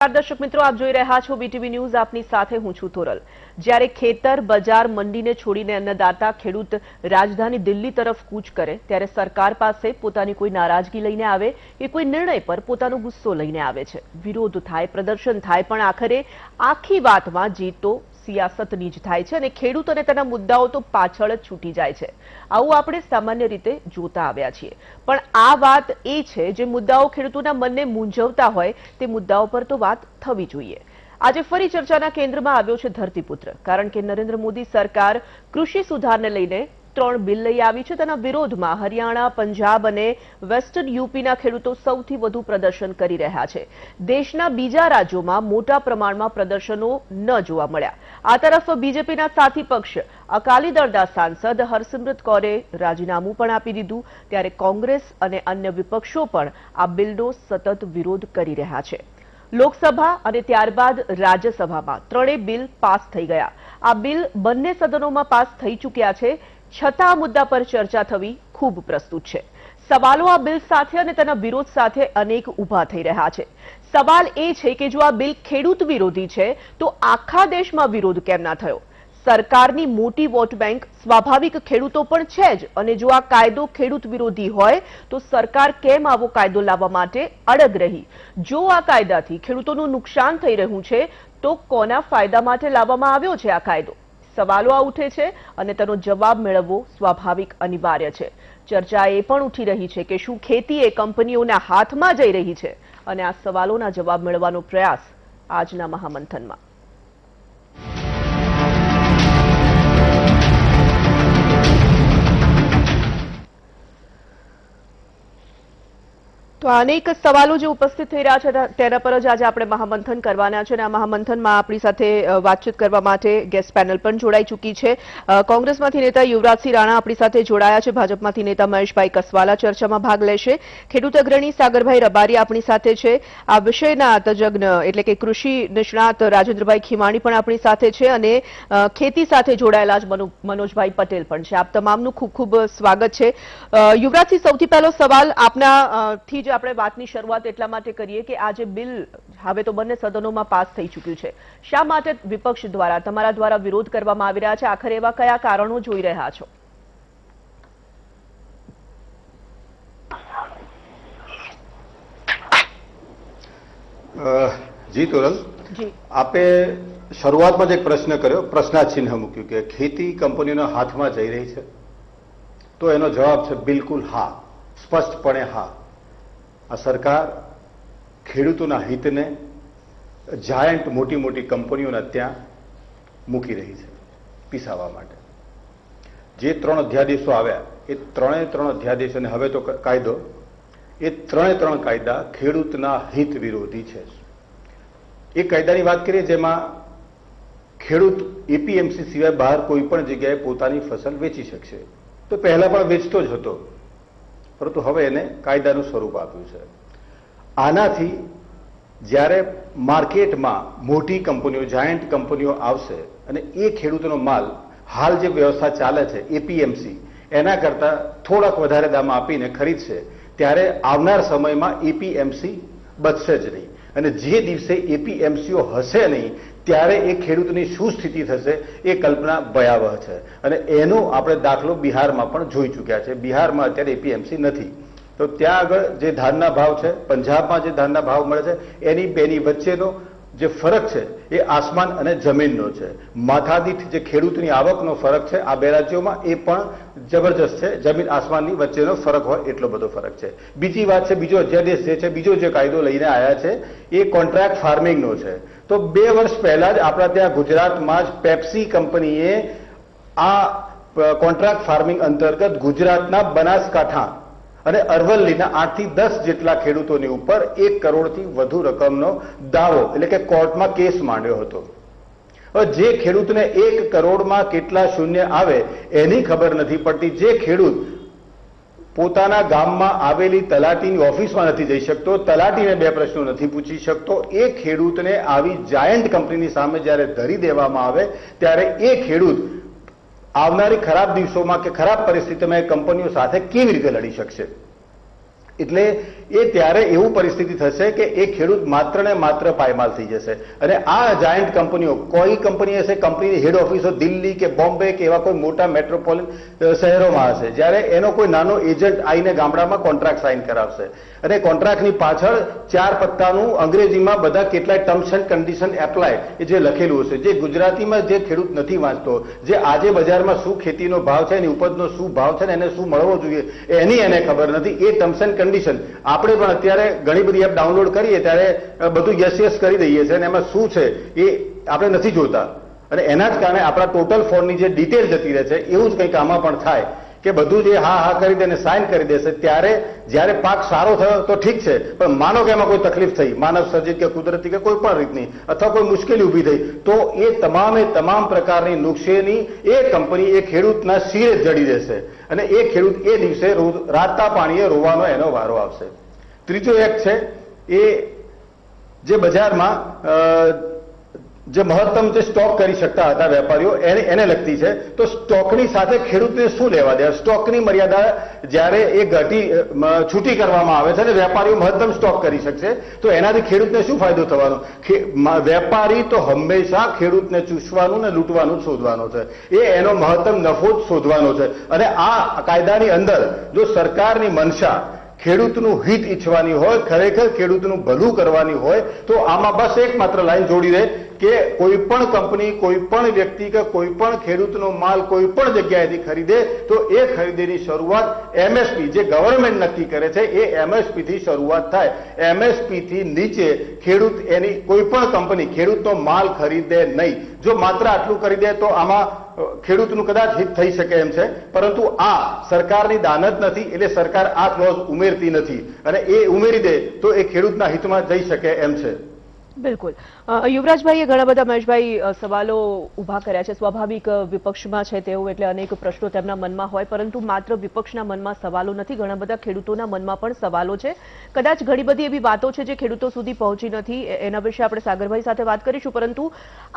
દર્શક મિત્રો, આપ જોઈ રહ્યા છો બીટીવી ન્યૂઝ। આપની સાથે હું છું તોરલ। જ્યારે ખેતર, બજાર, મંડીને છોડીને અન્નદાતા ખેડૂત રાજધાની દિલ્હી તરફ કૂચ કરે ત્યારે સરકાર પાસે પોતાની કોઈ નારાજગી લઈને આવે કે કોઈ નિર્ણય પર પોતાનો ગુસ્સો લઈને આવે છે। વિરોધ થાય, પ્રદર્શન થાય, પણ આખરે આખી વાતમાં જીત તો સિયાસતની જ થાય છે અને ખેડૂત અને તેના મુદ્દાઓ તો પાછળ જ છૂટી જાય છે। આવું આપણે સામાન્ય રીતે જોતા આવ્યા છીએ, પણ આ વાત એ છે જે મુદ્દાઓ ખેડૂતોના મનને મૂંઝવતા હોય તે મુદ્દાઓ પર તો વાત થવી જોઈએ। આજે ફરી ચર્ચાના કેન્દ્રમાં આવ્યો છે ધરતીપુત્ર, કારણ કે નરેન્દ્ર મોદી સરકાર કૃષિ સુધારને લઈને 3 બિલ લઈ આવી છે। તેના વિરોધમાં હરિયાણા, પંજાબ અને વેસ્ટર્ન યુપીના ખેડૂતો સૌથી વધુ પ્રદર્શન કરી રહ્યા છે। દેશના બીજા રાજ્યોમાં મોટા પ્રમાણમાં પ્રદર્શનો ન જોવા મળ્યા। આ તરફ બીજેપીના સાથી પક્ષ અકાલી દળના સાંસદ હરસિમરત કૌરે રાજીનામું પણ આપી દીધું, ત્યારે કોંગ્રેસ અને અન્ય વિપક્ષો પણ આ બિલનો સતત વિરોધ કરી રહ્યા છે। લોકસભા અને ત્યારબાદ રાજ્યસભામાં 3 બિલ પાસ થઈ ગયા। આ બિલ બંને સદનોમાં પાસ થઈ ચૂક્યા છે, છતાં આ મુદ્દા પર ચર્ચા થવી ખૂબ પ્રસ્તુત છે। સવાલો આ બિલ સાથે અને તેના વિરોધ સાથે અનેક ઊભા થઈ રહ્યા છે। સવાલ એ છે કે જો આ બિલ ખેડૂત વિરોધી છે તો આખા દેશમાં વિરોધ કેમ ના થયો? સરકારની મોટી વોટ બેંક સ્વાભાવિક ખેડૂતો પણ છે જ, અને જો આ કાયદો ખેડૂત વિરોધી હોય તો સરકાર કેમ આવો કાયદો લાવવા માટે અડગ રહી? જો આ કાયદાથી ખેડૂતોનું નુકસાન થઈ રહ્યું છે તો કોના ફાયદા માટે લાવવામાં આવ્યો છે આ કાયદો? સવાલો આ ઉઠે છે અને તેનો જવાબ મેળવવો સ્વાભાવિક અનિવાર્ય છે। ચર્ચા એ પણ ઉઠી રહી છે કે શું ખેતી એ કંપનીઓના હાથમાં જઈ રહી છે? અને આ સવાલોના જવાબ મેળવવાનો પ્રયાસ આજના મહામંથનમાં। તો અનેક સવાલો જે ઉપસ્થિત થઈ રહ્યા છે તેના પર જ આજે આપણે મહામંથન કરવાના છે અને આ મહામંથનમાં આપણી સાથે વાતચીત કરવા માટે ગેસ્ટ પેનલ પણ જોડાઈ ચૂકી છે। કોંગ્રેસમાંથી નેતા યુવરાજસિંહ રાણા આપણી સાથે જોડાયા છે, ભાજપમાંથી નેતા મહેશભાઈ કસવાલા ચર્ચામાં ભાગ લેશે, ખેડૂત અગ્રણી સાગરભાઈ રબારી આપણી સાથે છે, આ વિષયના તજજ્ઞ એટલે કે કૃષિ નિષ્ણાત રાજેન્દ્રભાઈ ખીમાણી પણ આપણી સાથે છે અને ખેતી સાથે જોડાયેલા જ મનોજભાઈ પટેલ પણ છે। આપ તમામનું ખૂબ ખૂબ સ્વાગત છે। યુવરાજસિંહ, સૌથી પહેલો સવાલ આપના થી આપણે વાતની શરૂઆત એટલા માટે કરીએ કે આ જે બિલ હવે તો બંને સદનોમાં પાસ થઈ ચૂક્યું છે, શા માટે વિપક્ષ દ્વારા, તમારા દ્વારા વિરોધ કરવામાં આવી રહ્યા છે? આખરે એવા કયા કારણો જોઈ રહ્યા છો? જી તોરલ, આપે શરૂઆતમાં જ એક પ્રશ્ન કર્યો, પ્રશ્નાચિહ્ન મૂક્યું કે ખેતી કંપનીઓના હાથમાં જઈ રહી છે, તો એનો જવાબ છે બિલકુલ હા, સ્પષ્ટપણે હા। આ સરકાર ખેડૂતોના હિતને જાયન્ટ મોટી મોટી કંપનીઓના ત્યાં મૂકી રહી છે પીસાવા માટે। જે 3 અધ્યાદેશો આવ્યા એ 3 અધ્યાદેશ અને હવે તો કાયદો, એ 3 કાયદા ખેડૂતના હિત વિરોધી છે। એ કાયદાની વાત કરીએ જેમાં ખેડૂત એપીએમસી સિવાય બહાર કોઈ પણ જગ્યાએ પોતાની ફસલ વેચી શકશે, તો પહેલા પણ વેચતો જ હતો, પરંતુ હવે એને કાયદાનું સ્વરૂપ આપ્યું છે। આનાથી જ્યારે માર્કેટમાં મોટી કંપનીઓ, જાયન્ટ કંપનીઓ આવશે અને એ ખેડૂતોનો માલ હાલ જે વ્યવસ્થા ચાલે છે એપીએમસી એના કરતાં થોડાક વધારે દામ આપીને ખરીદશે, ત્યારે આવનાર સમયમાં એપીએમસી બચશે જ નહીં, અને જે દિવસે એપીએમસીઓ હશે નહીં ત્યારે એ ખેડૂતની શું સ્થિતિ થશે એ કલ્પના ભયાવહ છે। અને એનો આપણે દાખલો બિહારમાં પણ જોઈ ચૂક્યા છે। બિહારમાં અત્યારે એપીએમસી નથી, તો ત્યાં આગળ જે ધાનના ભાવ છે, પંજાબમાં જે ધાનના ભાવ મળે છે, એની બેની વચ્ચેનો જે ફરક છે એ આસમાન અને જમીનનો છે। માથાદીઠ જે ખેડૂતની આવકનો ફરક છે આ બે રાજ્યોમાં એ પણ જબરજસ્ત છે, જમીન આસમાનની વચ્ચેનો ફરક હોય એટલો બધો ફરક છે। બીજી વાત છે, બીજો અધ્યાદેશ જે છે, બીજો જે કાયદો લઈને આવ્યા છે એ કોન્ટ્રાક્ટ ફાર્મિંગનો છે। તો 2 વર્ષ પહેલા જ આપણા ત્યાં ગુજરાતમાં જ પેપ્સી કંપનીએ આ કોન્ટ્રાક્ટ ફાર્મિંગ અંતર્ગત ગુજરાતના બનાસકાંઠા અને અરવલ્લીના 8 થી 10 જેટલા ખેડૂતોની ઉપર 1 કરોડથી વધુ રકમનો દાવો એટલે કે કોર્ટમાં કેસ માંડ્યો હતો। હવે જે ખેડૂતને 1 કરોડમાં કેટલા શૂન્ય આવે એની ખબર નથી પડતી, જે ખેડૂત પોતાના ગામમાં આવેલી તલાટીની ઓફિસમાં નથી જઈ શકતો, તલાટીને 2 પ્રશ્નો નથી પૂછી શકતો, એ ખેડૂતને આવી જાયન્ટ કંપનીની સામે જ્યારે ધરી દેવામાં આવે ત્યારે એ ખેડૂત આવનારી ખરાબ દિવસોમાં કે ખરાબ પરિસ્થિતિમાં એ કંપનીઓ સાથે કેવી રીતે લડી શકશે? એટલે એ ત્યારે એવું પરિસ્થિતિ થશે કે એ ખેડૂત માત્ર ને માત્ર પાયમાલ થઈ જશે અને આ જાયન્ટ કંપનીઓ, કોઈ કંપની હશે, કંપનીની હેડ ઓફિસો દિલ્હી કે બોમ્બે કે એવા કોઈ મોટા મેટ્રોપોલિટન શહેરોમાં હશે, જ્યારે એનો કોઈ નાનો એજન્ટ આવીને ગામડામાં કોન્ટ્રાક્ટ સાઇન કરાવશે અને કોન્ટ્રાક્ટની પાછળ 4 પત્તાનું અંગ્રેજીમાં બધા કેટલાય ટર્મ્સ એન્ડ કન્ડિશન એપ્લાય એ જે લખેલું હશે, જે ગુજરાતીમાં જે ખેડૂત નથી વાંચતો, જે આજે બજારમાં શું ખેતીનો ભાવ છે, એની ઉપજનો શું ભાવ છે ને એને શું મળવો જોઈએ એની એને ખબર નથી. એ ટર્મ્સ એન્ડ કન્ડિશન આપણે પણ અત્યારે ઘણી બધી એપ ડાઉનલોડ કરીએ ત્યારે બધું યસ કરી દઈએ છીએ અને એમાં શું છે એ આપણે નથી જોતા અને એના જ કારણે આપણા ટોટલ ફોનની જે ડિટેલ જતી રહે છે. એવું જ કંઈક આમાં પણ થાય કે બધું જે હા કરી દે સાઇન કરી દેશે, ત્યારે જ્યારે પાક સારો થયો તો ઠીક છે, પણ માનો કે એમાં કોઈ તકલીફ થઈ, માનવ સર્જિત કે કુદરતી કે કોઈ પણ રીતની અથવા કોઈ મુશ્કેલી ઊભી થઈ, તો એ તમામ પ્રકારની નુકસાની એ કંપની એ ખેડૂતના શિરે જડી દેશે અને એ ખેડૂત એ દિવસે રાતના પાણીએ રોવાનો એનો વારો આવશે. ત્રીજો એક છે એ જે બજારમાં જે મહત્તમ જે સ્ટોક કરી શકતા હતા વેપારીઓ એને લગતી છે. તો સ્ટોકની સાથે ખેડૂતને શું લેવા દે? સ્ટોકની મર્યાદા જ્યારે એ છૂટી કરવામાં આવે છે અને વેપારીઓ મહત્તમ સ્ટોક કરી શકશે તો એનાથી ખેડૂતને શું ફાયદો થવાનો? વેપારી તો હંમેશા ખેડૂતને ચૂસવાનું ને લૂંટવાનું જ શોધવાનો છે, એનો મહત્તમ નફો જ શોધવાનો છે. અને આ કાયદાની અંદર જો સરકારની મનસા ખેડૂતનું હિત ઈચ્છવાની હોય, ખરેખર ખેડૂતનું ભલું કરવાની હોય, તો આમાં બસ એકમાત્ર લાઈન જોડી દે કે કોઈ પણ કંપની, કોઈ પણ વ્યક્તિ કે કોઈ પણ ખેડૂતનો માલ કોઈ પણ જગ્યાએથી ખરીદે તો એ ખરીદીની શરૂઆત એમએસપી જે ગવર્નમેન્ટ નક્કી કરે છે એ એમએસપી થી શરૂઆત થાય. એમએસપી થી નીચે ખેડૂત એની કોઈ પણ કંપની ખેડૂતનો માલ ખરીદે નહીં. જો માત્ર આટલું કરી દે તો આમાં ખેડૂતનું કદાચ હિત થઈ શકે એમ છે, પરંતુ આ સરકારની દાનત નથી એટલે સરકાર આ ક્લોઝ ઉમેરતી નથી અને એ ઉમેરી દે તો એ ખેડૂતના હિતમાં જઈ શકે એમ છે. બિલકુલ. યુવરાજભાઈએ ઘણા બધા મહેશભાઈ સવાલો ઉભા કર્યા છે. સ્વાભાવિક વિપક્ષમાં છે તેઓ એટલે અનેક પ્રશ્નો તેમના મનમાં હોય, પરંતુ માત્ર વિપક્ષના મનમાં સવાલો નથી, ઘણા બધા ખેડૂતોના મનમાં પણ સવાલો છે. કદાચ ઘણી બધી એવી વાતો છે જે ખેડૂતો સુધી પહોંચી નથી, એના વિશે આપણે સાગરભાઈ સાથે વાત કરીશું. પરંતુ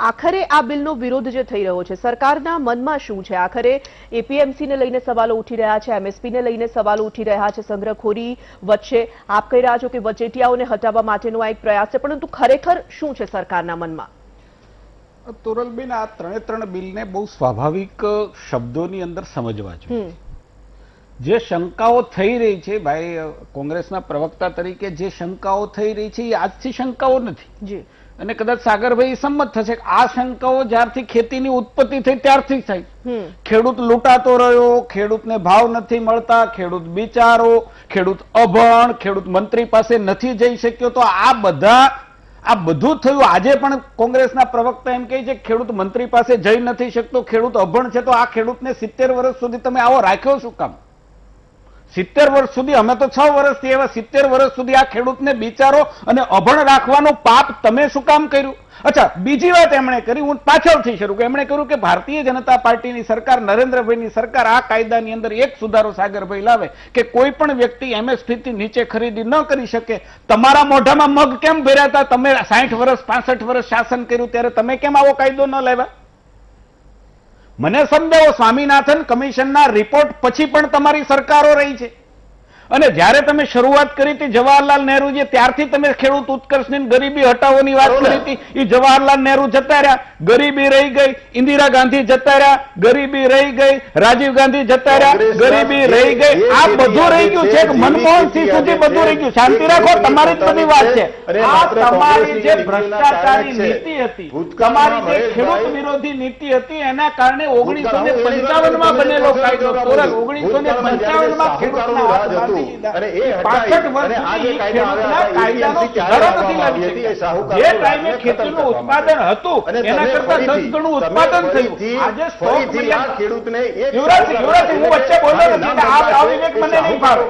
આખરે આ બિલનો વિરોધ જે થઈ રહ્યો છે, સરકારના મનમાં શું છે? આખરે એપીએમસીને લઈને સવાલો ઉઠી રહ્યા છે, એમએસપીને લઈને સવાલો ઉઠી રહ્યા છે, સંગ્રહખોરી વચ્ચે આપ કહી રહ્યા છો કે વચેટિયાઓને હટાવવા માટેનો આ એક પ્રયાસ છે, પરંતુ ખરેખર શું છે સરકારના મનમાં? તોરલબેન, આ ત્રણે બિલને બહુ સ્વાભાવિક શબ્દોની અંદર સમજવા જોઈએ. જે શંકાઓ થઈ રહી છે, ભાઈ કોંગ્રેસના પ્રવક્તા તરીકે જે શંકાઓ થઈ રહી છે એ આજથી શંકાઓ નથી અને કદાચ સાગરભાઈ સંમત થશે કે આ શંકાઓ જ્યારથી ખેતીની ઉત્પત્તિ થઈ ત્યારથી થઈ. ખેડૂત લૂંટાતો રહ્યો, ખેડૂતને ભાવ નથી મળતા, ખેડૂત બિચારો, ખેડૂત અભણ, ખેડૂત મંત્રી પાસે નથી જઈ શક્યો, તો આ બધું થયું. આજે પણ કોંગ્રેસના પ્રવક્તા એમ કહે છે ખેડૂત મંત્રી પાસે જઈ નથી શકતો, ખેડૂત અભણ છે, તો આ ખેડૂતને 70 વર્ષ સુધી તમે આવો રાખ્યો શું કામ? 70 વર્ષ સુધી, અમે તો 6 વર્ષથી એવા 70 વર્ષ સુધી આ ખેડૂતને બિચારો અને અભણ રાખવાનું પાપ તમે શું કામ કર્યું? અચ્છા, બીજી વાત એમણે કરી, હું પાછળથી શરૂ કરું. એમણે કહ્યું કે ભારતીય જનતા પાર્ટીની સરકાર, નરેન્દ્રભાઈની સરકાર આ કાયદાની અંદર એક સુધારો સાગરભાઈ લાવે કે કોઈ પણ વ્યક્તિ એમએસપી થી નીચે ખરીદી ન કરી શકે. તમારા મોઢામાં મગ કેમ ભર્યા હતા? તમે 60 વર્ષ 65 વર્ષ શાસન કર્યું ત્યારે તમે કેમ આવો કાયદો ન લાવ્યા? મને સમજાવો. સ્વામીનાથન કમિશનના રિપોર્ટ પછી પણ તમારી સરકારો રહી છે અને જ્યારે તમે શરૂઆત કરી હતી જવાહરલાલ નહેરુજી, ત્યારથી તમે ખેડૂત ઉત્કર્ષની ગરીબી હટાવવાની વાત કરી હતી. એ જવાહરલાલ નહેરુ જતા રહ્યા, ગરીબી રહી ગઈ. ઇન્દિરા ગાંધી જતા રહ્યા, ગરીબી રહી ગઈ. રાજીવ ગાંધી જતા રહ્યા, ગરીબી રહી ગઈ. આ બધું રહી ગયું છે. મનમોહન સિંહ સુધી બધું રહી ગયું. શાંતિ રાખો, તમારી જ બધી વાત છે. આ તમારી જે ભ્રષ્ટાચારી નીતિ હતી, તમારી જે ખેડૂત વિરોધી નીતિ હતી, એના કારણે 1955માં બનેલો કાયદો, 1955માં ખેડૂતના હાથ બાંધી. અને એ ખેતીનું ઉત્પાદન હતું એના કરતા 10 ગણું ઉત્પાદન થયું. આજે ખેડૂતને હું વચ્ચે બોલ્યો નથી કે આ અવિવેક મને નહીં ફાવે.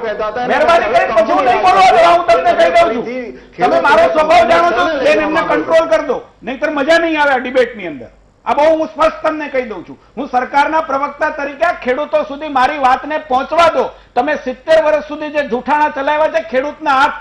મહેરબાની કરીને પછી હું નહીં બોલવા, હું તમને કહી દઉં છું. તમે મારો સ્વભાવ જાણો છો, બેન એમને કંટ્રોલ કરી દો, નહીતર મજા નહીં આવે આ ડિબેટની અંદર. આ બહુ હું સ્પષ્ટ તમને કહી દઉં છું. હું સરકારના પ્રવક્તા તરીકે ખેડૂતો સુધી મારી વાતને પહોંચવા દો. તમે 70 વર્ષ સુધી જે જૂઠાણા ચલાવ્યા છે, ખેડૂતના હાથ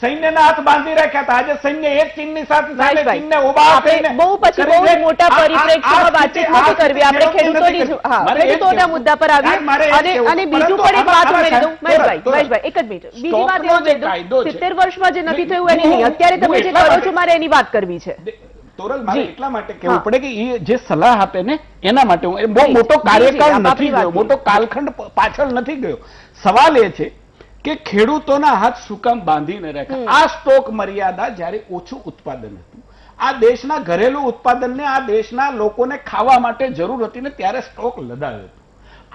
સૈન્યના હાથ બાંધી રાખ્યા હતા. આજે સૈન્ય એક ચીનની સામે મહેશભાઈ, ચીનને ઉભા આપણે કરીને બહુ પછી બહુ કરીને મોટા આ પરિપ્રેક્ષ્યમાં વાતચીત નથી કરવી. આપણે ખેડૂતોની ખેડૂતોના મુદ્દા પર આવીએ અને બીજું પણ એક વાત ઉમેરી દઉં. મહેશભાઈ એક જ મિનિટ, બીજી વાત એ ઉમેરી દઉં, 70 વર્ષમાં જે નથી થયું એની નહીં, અત્યારે તમે જે કરો છો મારે એની વાત કરવી છે. તોરલ, મારે એટલા માટે કહેવું પડે કે એ જે સલાહ આપે ને એના માટે હું બહુ મોટો કાર્યકાળ નથી ગયો, મોટો કાલખંડ પાછળ નથી ગયો. સવાલ એ છે કે ખેડૂતોના હાથ શું કામ બાંધીને રાખ્યા? આ સ્ટોક મર્યાદા જ્યારે ઓછું ઉત્પાદન હતું, આ દેશના ઘરેલું ઉત્પાદનને આ દેશના લોકોને ખાવા માટે જરૂર હતી ને ત્યારે સ્ટોક લદાયો હતો.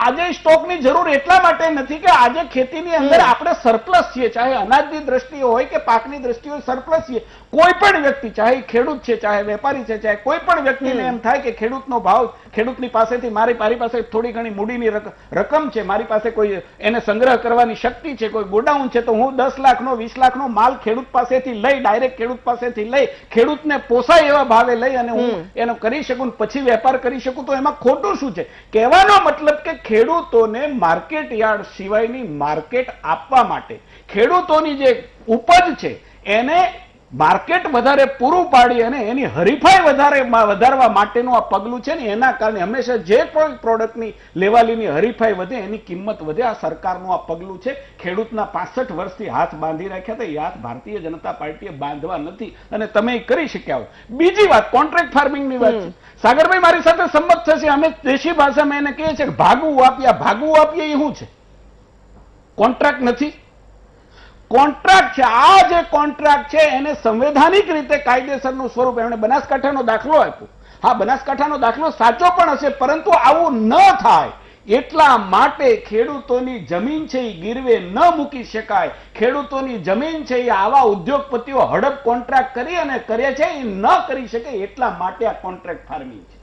આજે સ્ટોકની જરૂર એટલા માટે નથી કે આજે ખેતીની અંદર આપણે સરપ્લસ છીએ, ચાહે અનાજની દ્રષ્ટિએ હોય કે પાકની દ્રષ્ટિએ સરપ્લસ છીએ. કોઈ પણ વ્યક્તિ, ચાહે ખેડૂત છે, ચાહે વેપારી છે, ચાહે કોઈ પણ વ્યક્તિને એમ થાય કે ખેડૂતનો ભાવ, ખેડૂતની પાસેથી મારી પાસે થોડી ઘણી મૂડીની રકમ છે, મારી પાસે કોઈ એને સંગ્રહ કરવાની શક્તિ છે, કોઈ ગોડાઉન છે, તો હું 10 લાખનો 20 લાખનો માલ ખેડૂત પાસેથી લઈ, ડાયરેક્ટ ખેડૂત પાસેથી લઈ, ખેડૂતને પોસાય એવા ભાવે લઈ અને હું એનો કરી શકું, પછી વેપાર કરી શકું, તો એમાં ખોટું શું છે? કહેવાનો મતલબ કે ખેડૂતોને માર્કેટ યાર્ડ સિવાયની માર્કેટ આપવા માટે, ખેડૂતોની જે ઉપજ છે એને માર્કેટ વધારે પૂરું પાડી અને એની હરીફાઈ વધારવા માટેનું આ પગલું છે ને, એના કારણે હંમેશા જે કોઈ પ્રોડક્ટની લેવાલીની હરીફાઈ વધે એની કિંમત વધે. આ સરકારનું આ પગલું છે. ખેડૂતના 65 વર્ષથી હાથ બાંધી રાખ્યા હતા, એ હાથ ભારતીય જનતા પાર્ટીએ બાંધવા નથી અને તમે એ કરી શક્યા હો. બીજી વાત કોન્ટ્રાક્ટ ફાર્મિંગની વાત છે. સાગરભાઈ મારી સાથે સંમત થશે. અમે દેશી ભાષામાં એને કહીએ છીએ ભાગવું આપીએ. ભાગવું આપીએ એ શું છે? કોન્ટ્રાક્ટ નથી, કોન્ટ્રાક્ટ છે. આ જે કોન્ટ્રાક્ટ છે એને સંવૈધાનિક રીતે કાયદેસરનું સ્વરૂપ, એમણે બનાસકાંઠાનો દાખલો આપ્યો. હા, બનાસકાંઠાનો દાખલો સાચો પણ હશે, પરંતુ આવું ન થાય એટલા માટે ખેડૂતોની જમીન છે એ ગીરવે ન મૂકી શકાય. ખેડૂતોની જમીન છે એ આવા ઉદ્યોગપતિઓ હડપ કોન્ટ્રાક્ટ કરી અને કરે છે એ ન કરી શકે એટલા માટે આ કોન્ટ્રાક્ટ ફાર્મિંગ છે.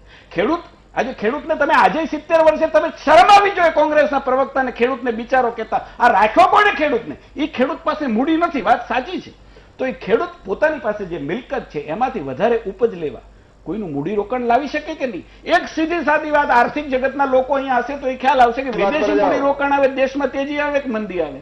આજે ખેડૂતને તમે આજે 70 વર્ષે તમે શરમ આવી જોઈએ કોંગ્રેસના પ્રવક્તાને ખેડૂતને બિચારો કહેતા. આ રાખ્યો કોને ખેડૂતને? એ ખેડૂત પાસે મૂડી નથી, વાત સાચી છે. તો એ ખેડૂત પોતાની પાસે જે મિલકત છે એમાંથી વધારે ઉપજ લેવા કોઈનું મૂડી રોકાણ લાવી શકે કે નહીં? એક સીધી સાદી વાત, આર્થિક જગતના લોકો અહીંયા હશે તો એ ખ્યાલ આવશે કે વિદેશી મૂડી રોકાણ આવે દેશમાં તેજી આવે કે મંદી આવે?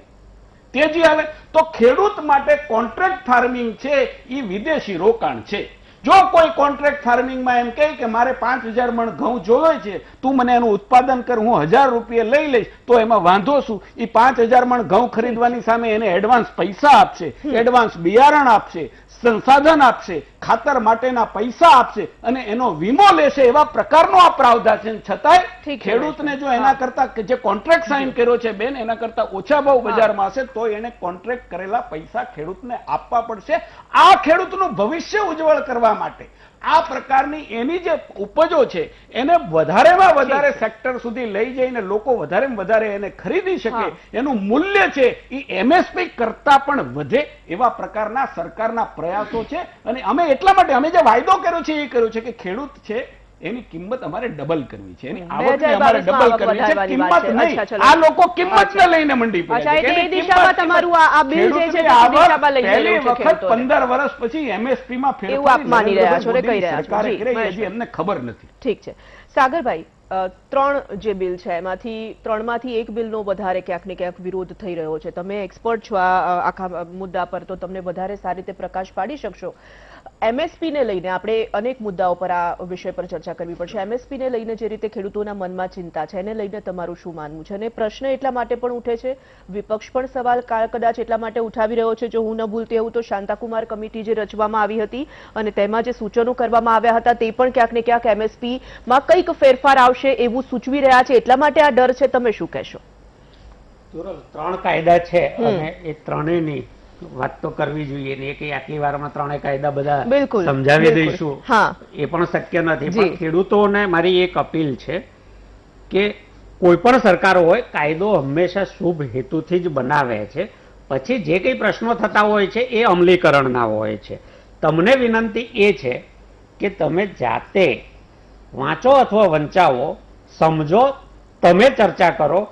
તેજી આવે. તો ખેડૂત માટે કોન્ટ્રાક્ટ ફાર્મિંગ છે એ વિદેશી રોકાણ છે. જો કોઈ કોન્ટ્રાક્ટ ફાર્મિંગમાં એમ કહે કે મારે 5000 મણ ઘઉં જોવે છે, તું મને એનું ઉત્પાદન કર, હું 1000 રૂપિયા લઈ લઈશ, તો એમાં વાંધો શું? એ 5000 મણ ઘઉં ખરીદવાની સામે એને એડવાન્સ પૈસા આપશે, એડવાન્સ બિયારણ આપશે, સંસાધન આપશે, ખાતર માટેના પૈસા આપશે અને એનો વીમો લેશે. એવા પ્રકારનો આ પ્રાવધાન છે. છતાંય ખેડૂતને જો એના કરતા જે કોન્ટ્રાક્ટ સાઇન કર્યો છે બેન, એના કરતા ઓછા ભાવ બજારમાં હશે તો એને કોન્ટ્રાક્ટ કરેલા પૈસા ખેડૂતને આપવા પડશે. આ ખેડૂતનું ભવિષ્ય ઉજ્જવળ કરવા માટે આ પ્રકારની એની જે ઉપજો છે એને વધારેમાં વધારે સેક્ટર સુધી લઈ જઈને લોકો વધારેમાં વધારે એને ખરીદી શકે, એનું મૂલ્ય છે એ એમએસપી કરતા પણ વધે એવા પ્રકારના સરકારના પ્રયાસો છે. અને અમે એટલા માટે અમે જે વાયદો કર્યો છે એ કર્યો છે કે ખેડૂત છે એની કિંમત અમારે ડબલ કરવી છે, એની આવકને અમારે ડબલ કરવી છે, કિંમત નહીં. આ લોકો કિંમતને લઈને મંડી પડે છે. એ દિશામાં તમારું આ બિલ જે છે તે દિશામાં લઈ પહેલી વખત 15 વર્ષ પછી એમએસપી માં એવું આપ માની રહ્યા છો ને કહી રહ્યા છો? હજી એમને ખબર નથી. ઠીક છે સાગરભાઈ, 3 જે બિલ છે એમાંથી 3માંથી એક બિલનો વધારે ક્યાંક ને ક્યાંક વિરોધ થઈ રહ્યો છે. તમે એક્સપર્ટ છો આ આખા મુદ્દા પર, તો તમને વધારે સારી રીતે પ્રકાશ પાડી શકશો. એમએસપી ને લઈને આપણે અનેક મુદ્દાઓ પર આ વિષય પર ચર્ચા કરવી પડશે. એમએસપી ને લઈને જે રીતે ખેડૂતોના મનમાં ચિંતા છે એને લઈને તમારું શું માનવું છે? અને પ્રશ્ન એટલા માટે પણ ઉઠે છે, વિપક્ષ પણ સવાલ કદાચ એટલા માટે ઉઠાવી રહ્યો છે, જો હું ન ભૂલતી હોઉં તો શાંતાકુમાર કમિટી જે રચવામાં આવી હતી અને તેમાં જે સૂચનો કરવામાં આવ્યા હતા તે પણ ક્યાંક ને ક્યાંક એમએસપી માં કંઈક ફેરફાર આવશે એવું સૂચવી રહ્યા છે. એટલા માટે આ ડર છે. તમે શું કહેશો? 3 કાયદા છે અને એ ત્રણેયની વાત તો કરવી જોઈએ ને કે આટલી વારમાં 3 કાયદા બધા સમજાવી દઈશું એ પણ શક્ય નથી. પણ ખેડૂતોને મારી એક અપીલ છે કે કોઈ પણ સરકાર હોય કાયદો હંમેશા શુભ હેતુથી જ બનાવે છે, પછી જે કંઈ પ્રશ્નો થતા હોય છે એ અમલીકરણના હોય છે. તમને વિનંતી એ છે કે તમે જાતે વાંચો અથવા વંચાવો, સમજો, તમે ચર્ચા કરો.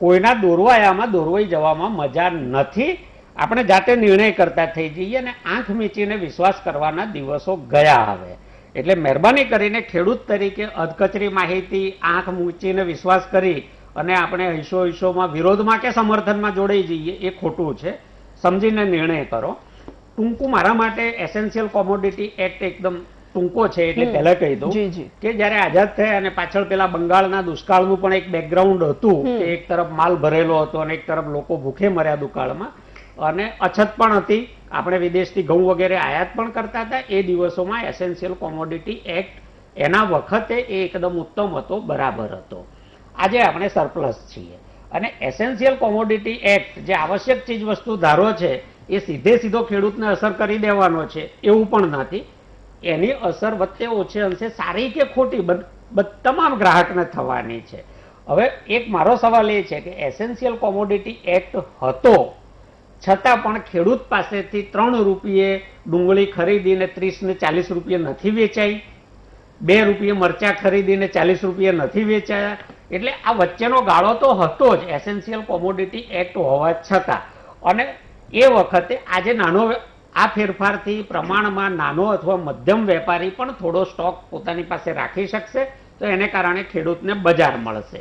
કોઈના દોરવાયામાં દોરવાઈ જવામાં મજા નથી. આપણે જાતે નિર્ણય કરતા થઈ જઈએ અને આંખ મીચીને વિશ્વાસ કરવાના દિવસો ગયા આવે. એટલે મહેરબાની કરીને ખેડૂત તરીકે અધકચરી માહિતી આંખ મૂચીને વિશ્વાસ કરી અને આપણે હિસ્સોમાં વિરોધમાં કે સમર્થનમાં જોડાઈ જઈએ એ ખોટું છે. સમજીને નિર્ણય કરો. ટૂંકું મારા માટે એસેન્શિયલ કોમોડિટી એક્ટ એકદમ ટૂંકો છે, એટલે પહેલા કહી દઉં કે જયારે આઝાદ થયા અને પાછળ પેલા બંગાળના દુષ્કાળનું પણ એક બેકગ્રાઉન્ડ હતું કે એક તરફ માલ ભરેલો હતો અને એક તરફ લોકો ભૂખે મર્યા દુકાળમાં અને અછત પણ હતી, આપણે વિદેશથી ઘઉં વગેરે આયાત પણ કરતા હતા. એ દિવસોમાં એસેન્શિયલ કોમોડિટી એક્ટ એના વખતે એ એકદમ ઉત્તમ હતો, બરાબર હતો. આજે આપણે સરપ્લસ છીએ અને એસેન્શિયલ કોમોડિટી એક્ટ જે આવશ્યક ચીજ વસ્તુ ધારો છે એ સીધો ખેડૂતને અસર કરી દેવાનો છે એવું પણ નથી. એની અસર વચ્ચે ઓછે અંશે સારી કે ખોટી તમામ ગ્રાહકને થવાની છે. હવે એક મારો સવાલ એ છે કે એસેન્શિયલ કોમોડિટી એક્ટ હતો છતાં પણ ખેડૂત પાસેથી 3 રૂપિયે ડુંગળી ખરીદીને 30 ને 40 રૂપિયે નથી વેચાઈ, 2 રૂપિયે મરચા ખરીદીને 40 રૂપિયે નથી વેચાયા. એટલે આ વચ્ચેનો ગાળો તો હતો જ એસેન્શિયલ કોમોડિટી એક્ટ હોવા છતાં. અને એ વખતે આજે નાનો આ ફેરફારથી પ્રમાણમાં નાનો અથવા મધ્યમ વેપારી પણ થોડો સ્ટોક પોતાની પાસે રાખી શકશે, તો એને કારણે ખેડૂતને બજાર મળશે.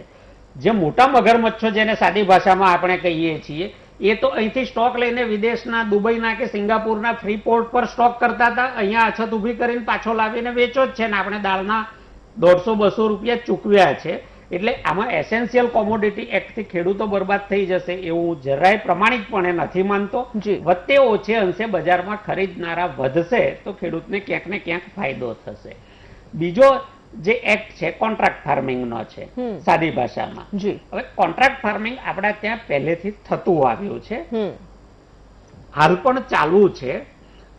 જે મોટા મગરમચ્છો જેને સાદી ભાષામાં આપણે કહીએ છીએ એ તો અહીંથી સ્ટોક લઈને વિદેશના દુબઈના કે સિંગાપુરના ફ્રી પોર્ટ પર સ્ટોક કરતા હતા, અહીંયા અછત ઊભી કરીને પાછો લાવીને વેચો જ છે ને આપણે દાળના 150-200 રૂપિયા ચૂકવ્યા છે. એટલે આમાં એસેન્શિયલ કોમોડિટી એક્ટથી ખેડૂતો બરબાદ થઈ જશે એવું જરાય પ્રમાણિકપણે નથી માનતો. વચ્ચે ઓછે અંશે બજારમાં ખરીદનારા વધશે તો ખેડૂતને ક્યાંક ને ક્યાંક ફાયદો થશે. બીજો જે એક્ટ છે કોન્ટ્રાક્ટ ફાર્મિંગનો છે સાદી ભાષામાં. હવે કોન્ટ્રાક્ટ ફાર્મિંગ આપણા ત્યાં પહેલેથી થતું આવ્યું છે, હાલ પણ ચાલુ છે.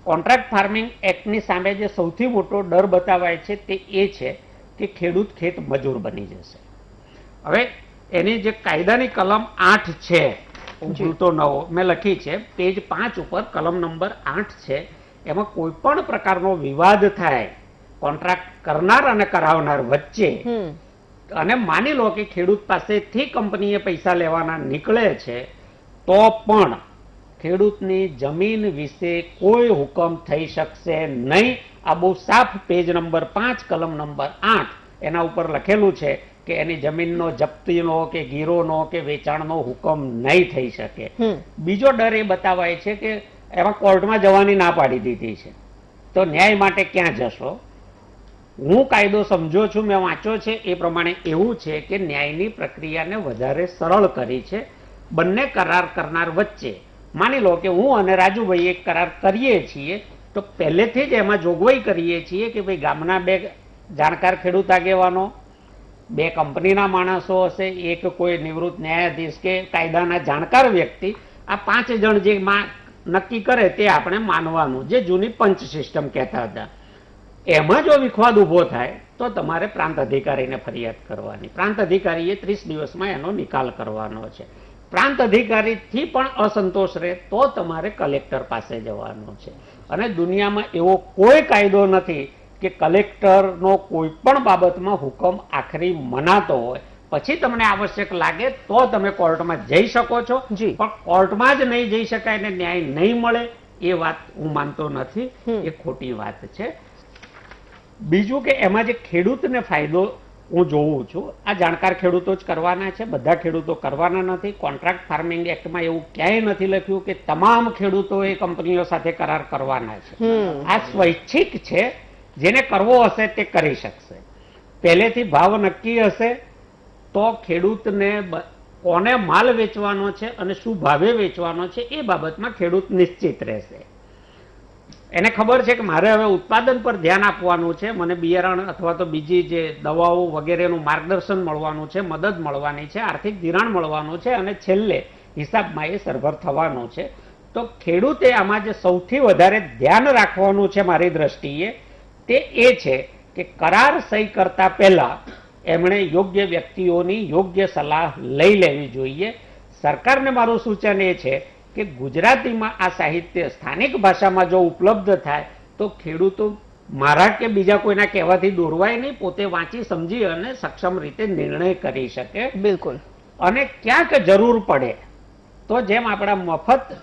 કોન્ટ્રાક્ટ ફાર્મિંગ એક્ટની સામે જે સૌથી મોટો ડર બતાવાય છે તે એ છે કે ખેડૂત ખેત મજૂર બની જશે. હવે એની જે કાયદાની કલમ 8 છે, ભૂલતો ન હો, મેં લખી છે પેજ 5 ઉપર કલમ નંબર 8 છે. એમાં કોઈ પણ પ્રકારનો વિવાદ થાય કોન્ટ્રાક્ટ કરનાર અને કરાવનાર વચ્ચે અને માની લો કે ખેડૂત પાસેથી કંપનીએ પૈસા લેવાના નીકળે છે તો પણ ખેડૂતની જમીન વિશે કોઈ હુકમ થઈ શકશે નહીં. આ બહુ સાફ પેજ નંબર 5 કલમ નંબર 8 એના ઉપર લખેલું છે કે એની જમીનનો જપ્તીનો કે ગીરોનો કે વેચાણનો હુકમ નહીં થઈ શકે. બીજો ડર એ બતાવાય છે કે એમાં કોર્ટમાં જવાની ના પાડી દીધી છે, તો ન્યાય માટે ક્યાં જશો? હું કાયદો સમજો છું, મેં વાંચ્યો છે એ પ્રમાણે એવું છે કે ન્યાયની પ્રક્રિયાને વધારે સરળ કરી છે. બંને કરાર કરનાર વચ્ચે માની લો કે હું અને રાજુભાઈ એક કરાર કરીએ છીએ તો પહેલેથી જ એમાં જોગવાઈ કરીએ છીએ કે ભાઈ ગામના 2 જાણકાર ખેડૂત આગેવાનો, 2 કંપનીના માણસો હશે, એક કોઈ નિવૃત્ત ન્યાયાધીશ કે કાયદાના જાણકાર વ્યક્તિ, આ 5 જણ જે નક્કી કરે તે આપણે માનવાનું, જે જૂની પંચ સિસ્ટમ કહેતા હતા. એમાં જો વિખવાદ ઉભો થાય તો તમારે પ્રાંત અધિકારીને ફરિયાદ કરવાની. પ્રાંત અધિકારીએ 30 દિવસમાં એનો નિકાલ કરવાનો છે. પ્રાંત અધિકારીથી પણ અસંતોષ રહે તો તમારે કલેક્ટર પાસે જવાનું છે. અને દુનિયામાં એવો કોઈ કાયદો નથી કે કલેક્ટરનો કોઈ પણ બાબતમાં હુકમ આખરી મનાતો હોય. પછી તમને આવશ્યક લાગે તો તમે કોર્ટમાં જઈ શકો છો, પણ કોર્ટમાં જ નહીં જઈ શકાય ને ન્યાય નહીં મળે એ વાત હું માનતો નથી, એ ખોટી વાત છે. બીજું કે એમાં જે ખેડૂતને ફાયદો હું જોઉં છું, આ જાણકાર ખેડૂતો જ કરવાના છે, બધા ખેડૂતો કરવાના નથી. કોન્ટ્રાક્ટ ફાર્મિંગ એક્ટમાં એવું ક્યાંય નથી લખ્યું કે તમામ ખેડૂતો એ કંપનીઓ સાથે કરાર કરવાના છે. આ સ્વૈચ્છિક છે, જેને કરવો હશે તે કરી શકશે. પહેલેથી ભાવ નક્કી હશે તો ખેડૂતને કોને માલ વેચવાનો છે અને શું ભાવે વેચવાનો છે એ બાબતમાં ખેડૂત નિશ્ચિત રહેશે. એને ખબર છે કે મારે હવે ઉત્પાદન પર ધ્યાન આપવાનું છે, મને બિયારણ અથવા તો બીજી જે દવાઓ વગેરેનું માર્ગદર્શન મળવાનું છે, મદદ મળવાની છે, આર્થિક ધિરાણ મળવાનું છે અને છેલ્લે હિસાબમાં એ સરભર થવાનું છે. તો ખેડૂતે આમાં જે સૌથી વધારે ધ્યાન રાખવાનું છે મારી દ્રષ્ટિએ તે એ છે કે કરાર સહી કરતા પહેલા એમણે યોગ્ય વ્યક્તિઓની યોગ્ય સલાહ લઈ લેવી જોઈએ. સરકારને મારું સૂચન એ છે કે ગુજરાતીમાં આ સાહિત્ય સ્થાનિક ભાષામાં જો ઉપલબ્ધ થાય તો ખેડૂતો મારા કે બીજા કોઈના કહેવાથી દોરવાય નહીં, પોતે વાંચી સમજી અને સક્ષમ રીતે નિર્ણય કરી શકે. બિલકુલ. અને ક્યાંક જરૂર પડે તો જેમ આપણા મફત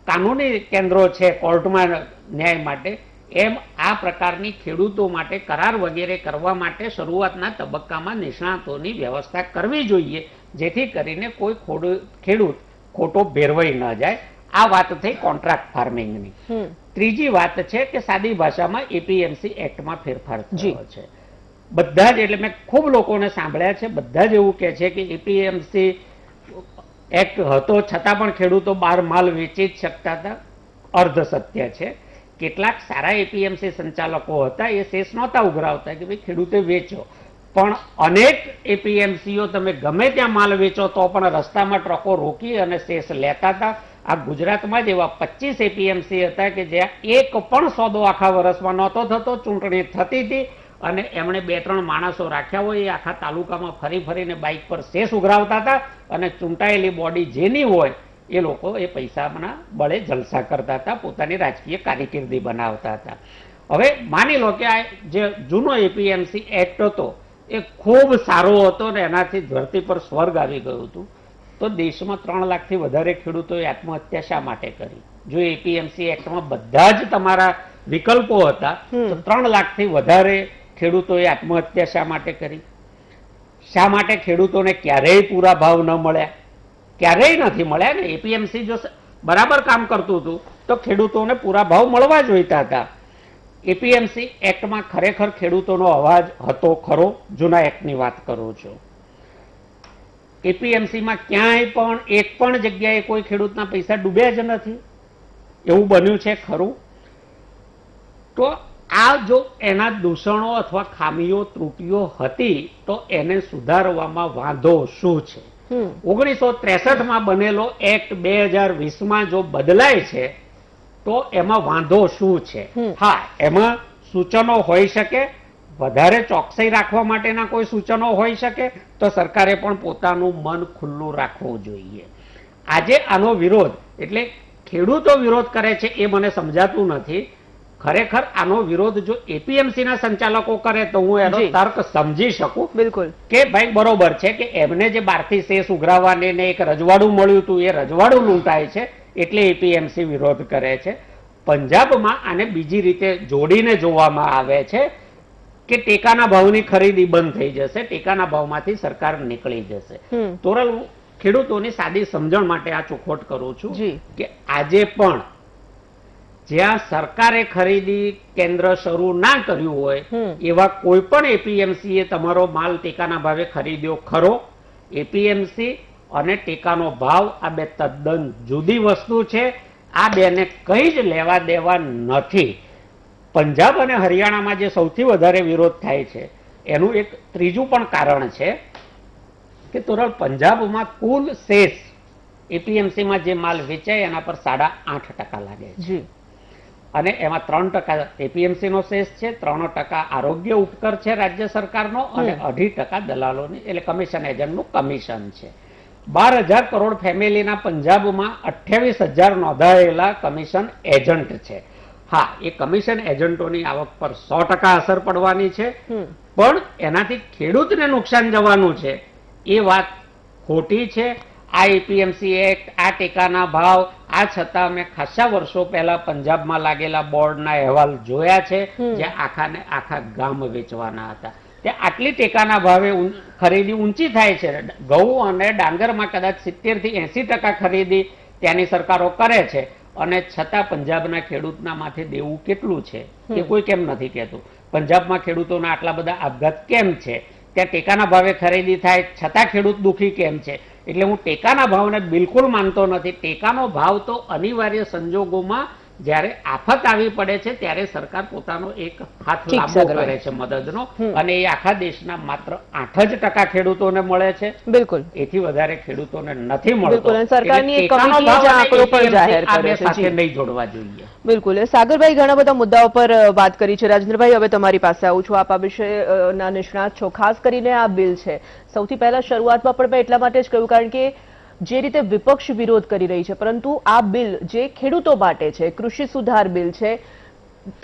કાનૂની કેન્દ્રો છે કોર્ટમાં ન્યાય માટે, એમ આ પ્રકારની ખેડૂતો માટે કરાર વગેરે કરવા માટે શરૂઆતના તબક્કામાં નિષ્ણાતોની વ્યવસ્થા કરવી જોઈએ, જેથી કરીને કોઈ ખેડૂત ખોટો ભેરવાઈ ન જાય. આ વાત થઈ કોન્ટ્રાક્ટ ફાર્મિંગની. ત્રીજી વાત છે કે સાદી ભાષામાં એપીએમસી એક્ટમાં ફેરફાર થયો છે. બધા જ એટલે મેં ખૂબ લોકોને સાંભળ્યા છે, બધા જ એવું કહે છે કે એપીએમસી એક્ટ હતો છતાં પણ ખેડૂતો બહાર માલ વેચી જ શકતા હતા. અર્ધ સત્ય છે. કેટલાક સારા એપીએમસી સંચાલકો હતા, એ શેષ નહોતા ઉઘરાવતા કે ભાઈ ખેડૂતે વેચો, પણ અનેક એપીએમસીઓ તમે ગમે ત્યાં માલ વેચો તો પણ રસ્તામાં ટ્રકો રોકી અને શેષ લેતા હતા. આ ગુજરાતમાં જ એવા 25 એપીએમસી હતા કે જ્યાં એક પણ સોદો આખા વર્ષમાં નહોતો થતો, ચૂંટણી થતી હતી અને એમણે 2-3 માણસો રાખ્યા હોય, એ આખા તાલુકામાં ફરી ફરીને બાઇક પર શેષ ઉઘરાવતા હતા અને ચૂંટાયેલી બોડી જેની હોય એ લોકો એ પૈસાના બળે જલસા કરતા હતા, પોતાની રાજકીય કારકિર્દી બનાવતા હતા. હવે માની લો કે આ જે જૂનો એપીએમસી એક્ટ હતો એ ખૂબ સારો હતો ને એનાથી ધરતી પર સ્વર્ગ આવી ગયું હતું, તો દેશમાં 3 લાખથી વધારે ખેડૂતોએ આત્મહત્યા શા માટે કરી? જો એપીએમસી એક્ટમાં બધા જ તમારા વિકલ્પો હતા તો 3 લાખથી વધારે ખેડૂતોએ આત્મહત્યા શા માટે કરી? શા માટે ખેડૂતોને ક્યારેય પૂરા ભાવ ન મળ્યા? ક્યારેય નથી મળ્યા ને. એપીએમસી જો બરાબર કામ કરતું હતું તો ખેડૂતોને પૂરા ભાવ મળવા જોઈતા હતા. એપીએમસી એક્ટમાં ખરેખર ખેડૂતોનો અવાજ હતો ખરો? જૂના એક્ટની વાત કરું છું. એપીએમસીમાં ક્યાંય પણ એક પણ જગ્યાએ કોઈ ખેડૂતના પૈસા ડૂબ્યા જ નથી. એવું બન્યું છે ખરું? તો આ જો એના દૂષણો અથવા ખામીઓ ત્રુટીઓ હતી તો એને સુધારવામાં વાંધો શું છે? 1963માં બનેલો એક્ટ 2020માં જો બદલાય છે તો એમાં વાંધો શું છે? હા, એમાં સૂચનો હોઈ શકે, વધારે ચોકસાઈ રાખવા માટેના કોઈ સૂચનો હોઈ શકે, તો સરકારે પણ પોતાનું મન ખુલ્લું રાખવું જોઈએ. આજે આનો વિરોધ એટલે ખેડૂતો વિરોધ કરે છે એ મને સમજાતું નથી. ખરેખર આનો વિરોધ જો એપીએમસી ના સંચાલકો કરે તો હું એનો તર્ક સમજી શકું. બિલકુલ કે ભાઈ બરોબર છે કે એમને જે બહારથી શેષ ઉઘરાવવાને એક રજવાડું મળ્યું હતું એ રજવાડું લૂંટાય છે એટલે એપીએમસી વિરોધ કરે છે. પંજાબમાં આને બીજી રીતે જોડીને જોવામાં આવે છે કે ટેકાના ભાવની ખરીદી બંધ થઈ જશે, ટેકાના ભાવમાંથી સરકાર નીકળી જશે. તોરલ, ખેડૂતોની સાદી સમજણ માટે આ ચોખવટ કરું છું કે આજે પણ જ્યાં સરકારે ખરીદી કેન્દ્ર શરૂ ના કર્યું હોય એવા કોઈ પણ એપીએમસી એ તમારો માલ ટેકાના ભાવે ખરીદ્યો ખરો? એપીએમસી અને ટેકાનો ભાવ આ બે તદ્દન જુદી વસ્તુ છે. આ બેને કંઈ જ લેવા દેવા નથી. પંજાબ અને હરિયાણામાં જે સૌથી વધારે વિરોધ થાય છે એનું એક ત્રીજું પણ કારણ છે કે તોરલ પંજાબમાં કુલ શેષ એપીએમસીમાં જે માલ વેચાય એના પર 8.5% લાગે છે અને એમાં 3% એપીએમસી નો શેષ છે, 3% આરોગ્ય ઉપકર છે રાજ્ય સરકારનો અને 2.5% દલાલોની એટલે કમિશન એજન્ટનું કમિશન છે. 12,000 કરોડ ફેમિલીના પંજાબમાં 28,000 નોંધાયેલા કમિશન એજન્ટ છે. હા, એ કમિશન એજન્ટોની આવક પર 100% અસર પડવાની છે, પણ એનાથી ખેડૂતને નુકસાન જવાનું છે એ વાત ખોટી છે. આ એપીએમસી એક્ટ, આ ટેકાના ભાવ, આ છતાં મેં ખાસા વર્ષો પહેલા પંજાબમાં લાગેલા બોર્ડના અહેવાલ જોયા છે જ્યાં આખાને આખા ગામ વેચવાના હતા. ત્યાં આટલી ટેકાના ભાવે ખરીદી ઊંચી થાય છે. ઘઉં અને ડાંગરમાં કદાચ 70 થી 80% ખરીદી ત્યાંની સરકારો કરે છે અને છતાં પંજાબના ખેડૂતના માથે દેવું કેટલું છે એ કોઈ કેમ નથી કહેતું. પંજાબમાં ખેડૂતોના આટલા બધા આપઘાત કેમ છે? ત્યાં ટેકાના ભાવે ખરીદી થાય છતાં ખેડૂત દુઃખી કેમ છે? એટલે હું ટેકાના ભાવને બિલકુલ માનતો નથી. ટેકાનો ભાવ તો અનિવાર્ય સંજોગોમાં જ્યારે આફત આવી પડે છે ત્યારે સરકાર પોતાનો એક હાથ લાંબો કરે છે મદદનો, અને એ આખા દેશના માત્ર 8% ખેડૂતોને મળે છે. બિલકુલ, એથી વધારે ખેડૂતોને નથી મળતો. સરકારની એક કમિટીએ જે આંકડો પણ જાહેર કર્યો છે, સાથે નહીં જોડવા જોઈએ. બિલકુલ. સાગરભાઈ ઘણા બધા મુદ્દાઓ પર વાત કરી છે. રાજેન્દ્રભાઈ, હવે તમારી પાસે આવું છું. આપ આ વિષયના નિષ્ણાત છો. ખાસ કરીને આ બિલ છે, સૌથી પહેલા શરૂઆતમાં પણ મેં એટલા માટે જ કહ્યું કારણ કે જે રીતે વિપક્ષ વિરોધ કરી રહી છે, પરંતુ આ બિલ જે ખેડૂતો માટે છે, કૃષિ સુધાર બિલ છે,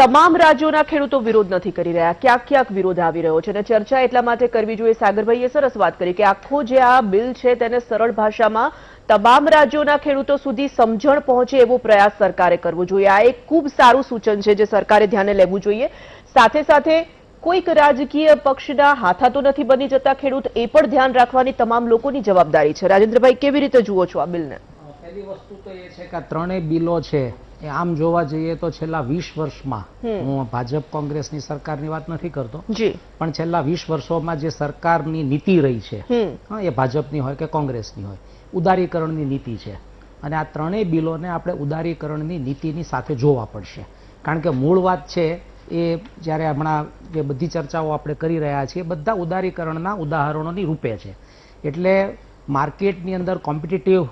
તમામ રાજ્યોના ખેડૂતો વિરોધ નથી કરી રહ્યા. ક્યાંક ક્યાંક વિરોધ આવી રહ્યો છે અને ચર્ચા એટલા માટે કરવી જોઈએ. સાગરભાઈએ સરસ વાત કરી કે આખું જે આ બિલ છે તેને સરળ ભાષામાં તમામ રાજ્યોના ખેડૂતો સુધી સમજણ પહોંચે એવો પ્રયાસ સરકારે કરવો જોઈએ. આ એક ખૂબ સારું સૂચન છે જે સરકારે ધ્યાને લેવું જોઈએ. સાથે સાથે કોઈક રાજકીય પક્ષના હાથા તો નથી બની જતા ખેડૂત, એ પણ ધ્યાન રાખવાની તમામ લોકોની જવાબદારી છે. રાજેન્દ્રભાઈ, કેવી રીતે જુઓ છો આ બિલને? પહેલી વસ્તુ તો એ છે કે આ ત્રણેય બિલો છે એ આમ જોવા જઈએ તો છેલ્લા 20 વર્ષમાં, હું ભાજપ કોંગ્રેસની સરકારની વાત નથી કરતો, પણ છેલ્લા 20 વર્ષોમાં જે સરકારની નીતિ રહી છે, એ ભાજપની હોય કે કોંગ્રેસની હોય, ઉદારીકરણની નીતિ છે. અને આ ત્રણેય બિલોને આપણે ઉદારીકરણની નીતિની સાથે જોવા પડશે. કારણ કે મૂળ વાત છે એ જ્યારે હમણાં જે બધી ચર્ચાઓ આપણે કરી રહ્યા છીએ બધા ઉદારીકરણના ઉદાહરણોની રૂપે છે. એટલે માર્કેટની અંદર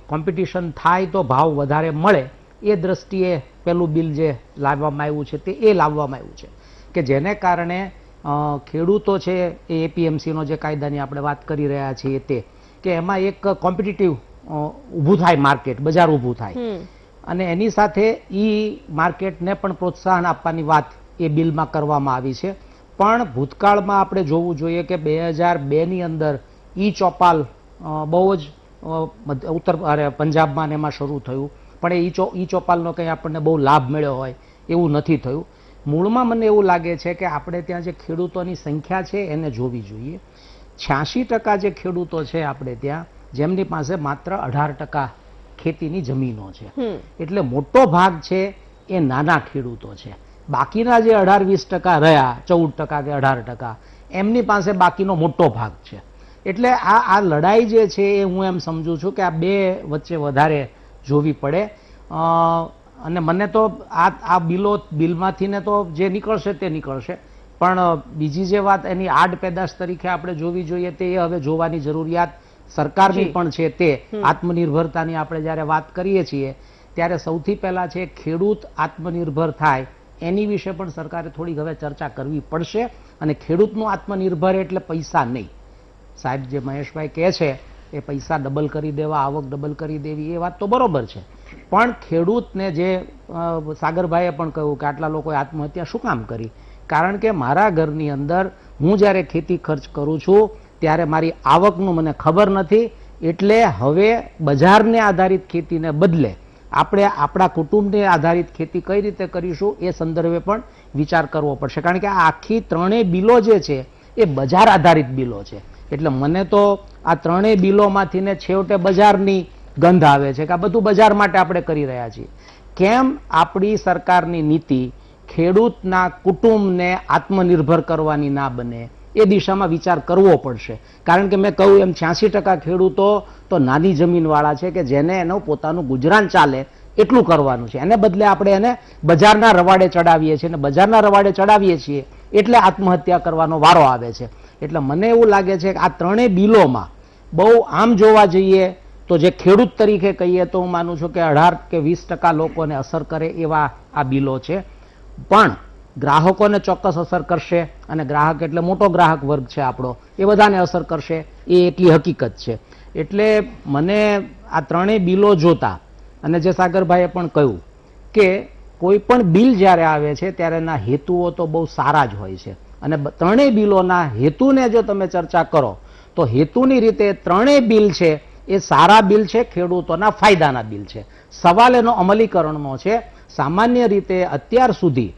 કોમ્પિટિશન થાય તો ભાવ વધારે મળે એ દ્રષ્ટિએ પેલું બિલ જે લાવવામાં આવ્યું છે તે એ લાવવામાં આવ્યું છે કે જેને કારણે ખેડૂતો છે એ એપીએમસીનો જે કાયદાની આપણે વાત કરી રહ્યા છીએ તે કે એમાં એક કોમ્પિટિટિવ ઊભું થાય, માર્કેટ બજાર ઊભું થાય, અને એની સાથે માર્કેટને પણ પ્રોત્સાહન આપવાની વાત એ બિલમાં કરવામાં આવી છે. પણ ભૂતકાળમાં આપણે જોવું જોઈએ કે 2002ની અંદર ચોપાલ બહુ જ પંજાબમાં એમાં શરૂ થયું, પણ એ ચોપાલનો કંઈ આપણને બહુ લાભ મળ્યો હોય એવું નથી થયું. મૂળમાં મને એવું લાગે છે કે આપણે ત્યાં જે ખેડૂતોની સંખ્યા છે એને જોવી જોઈએ. 86% જે ખેડૂતો છે આપણે ત્યાં, જેમની પાસે માત્ર 18% ખેતીની જમીનો છે. એટલે મોટો ભાગ છે એ નાના ખેડૂતો છે. બાકીના જે 18-20% રહ્યા, 14% કે 18%, એમની પાસે બાકીનો મોટો ભાગ છે. એટલે આ લડાઈ જે છે એ હું એમ સમજુ છું કે આ બે વચ્ચે વધારે જોવી પડે. અને મને તો આ બિલમાંથી ને તો જે નીકળશે તે નીકળશે, પણ બીજી જે વાત એની આડ પેદાશ તરીકે આપણે જોવી જોઈએ તે હવે જોવાની જરૂરિયાત સરકારની પણ છે. તે આત્મનિર્ભરતાની આપણે જ્યારે વાત કરીએ છીએ ત્યારે સૌથી પહેલા છે ખેડૂત આત્મનિર્ભર થાય એની વિશે પણ સરકારે થોડીક હવે ચર્ચા કરવી પડશે. અને ખેડૂતનું આત્મનિર્ભર એટલે પૈસા નહીં. સાહેબ જે મહેશભાઈ કહે છે એ પૈસા ડબલ કરી દેવા, આવક ડબલ કરી દેવી, એ વાત તો બરોબર છે, પણ ખેડૂતને જે સાગરભાઈએ પણ કહ્યું કે આટલા લોકોએ આત્મહત્યા શું કામ કરી? કારણ કે મારા ઘરની અંદર હું જ્યારે ખેતી ખર્ચ કરું છું ત્યારે મારી આવકનું મને ખબર નથી. એટલે હવે બજારને આધારિત ખેતીને બદલે આપણે આપણા કુટુંબને આધારિત ખેતી કઈ રીતે કરીશું એ સંદર્ભે પણ વિચાર કરવો પડશે. કારણ કે આ આખી ત્રણેય બિલો જે છે એ બજાર આધારિત બિલો છે. એટલે મને તો આ ત્રણેય બિલોમાંથી ને છેવટે બજારની ગંધ આવે છે કે આ બધું બજાર માટે આપણે કરી રહ્યા છીએ. કેમ આપણી સરકારની નીતિ ખેડૂતના કુટુંબને આત્મનિર્ભર કરવાની ના બને એ દિશામાં વિચાર કરવો પડશે. કારણ કે મેં કહ્યું એમ 86% ખેડૂતો તો નાની જમીનવાળા છે કે જેને એનું પોતાનું ગુજરાન ચાલે એટલું કરવાનું છે. એને બદલે આપણે એને બજારના રવાડે ચડાવીએ છીએ, અને બજારના રવાડે ચડાવીએ છીએ એટલે આત્મહત્યા કરવાનો વારો આવે છે. એટલે મને એવું લાગે છે કે આ ત્રણેય બિલોમાં બહુ આમ જોવા જઈએ તો જે ખેડૂત તરીકે કહીએ તો હું માનું છું કે 18 કે 20% લોકોને અસર કરે એવા આ બિલો છે. પણ ગ્રાહકોને ચોક્કસ અસર કરશે, અને ગ્રાહક એટલે મોટો ગ્રાહક વર્ગ છે આપણો, એ બધાને અસર કરશે, એ એટલી હકીકત છે. એટલે મને આ ત્રણેય બિલો જોતા, અને જે સાગરભાઈએ પણ કહ્યું કે કોઈ પણ બિલ જ્યારે આવે છે ત્યારે એના હેતુઓ તો બહુ સારા જ હોય છે. અને ત્રણેય બિલોના હેતુને જો તમે ચર્ચા કરો તો હેતુની રીતે ત્રણેય બિલ છે એ સારા બિલ છે, ખેડૂતોના ફાયદાના બિલ છે. સવાલ એનો અમલીકરણનો છે. સામાન્ય રીતે અત્યાર સુધી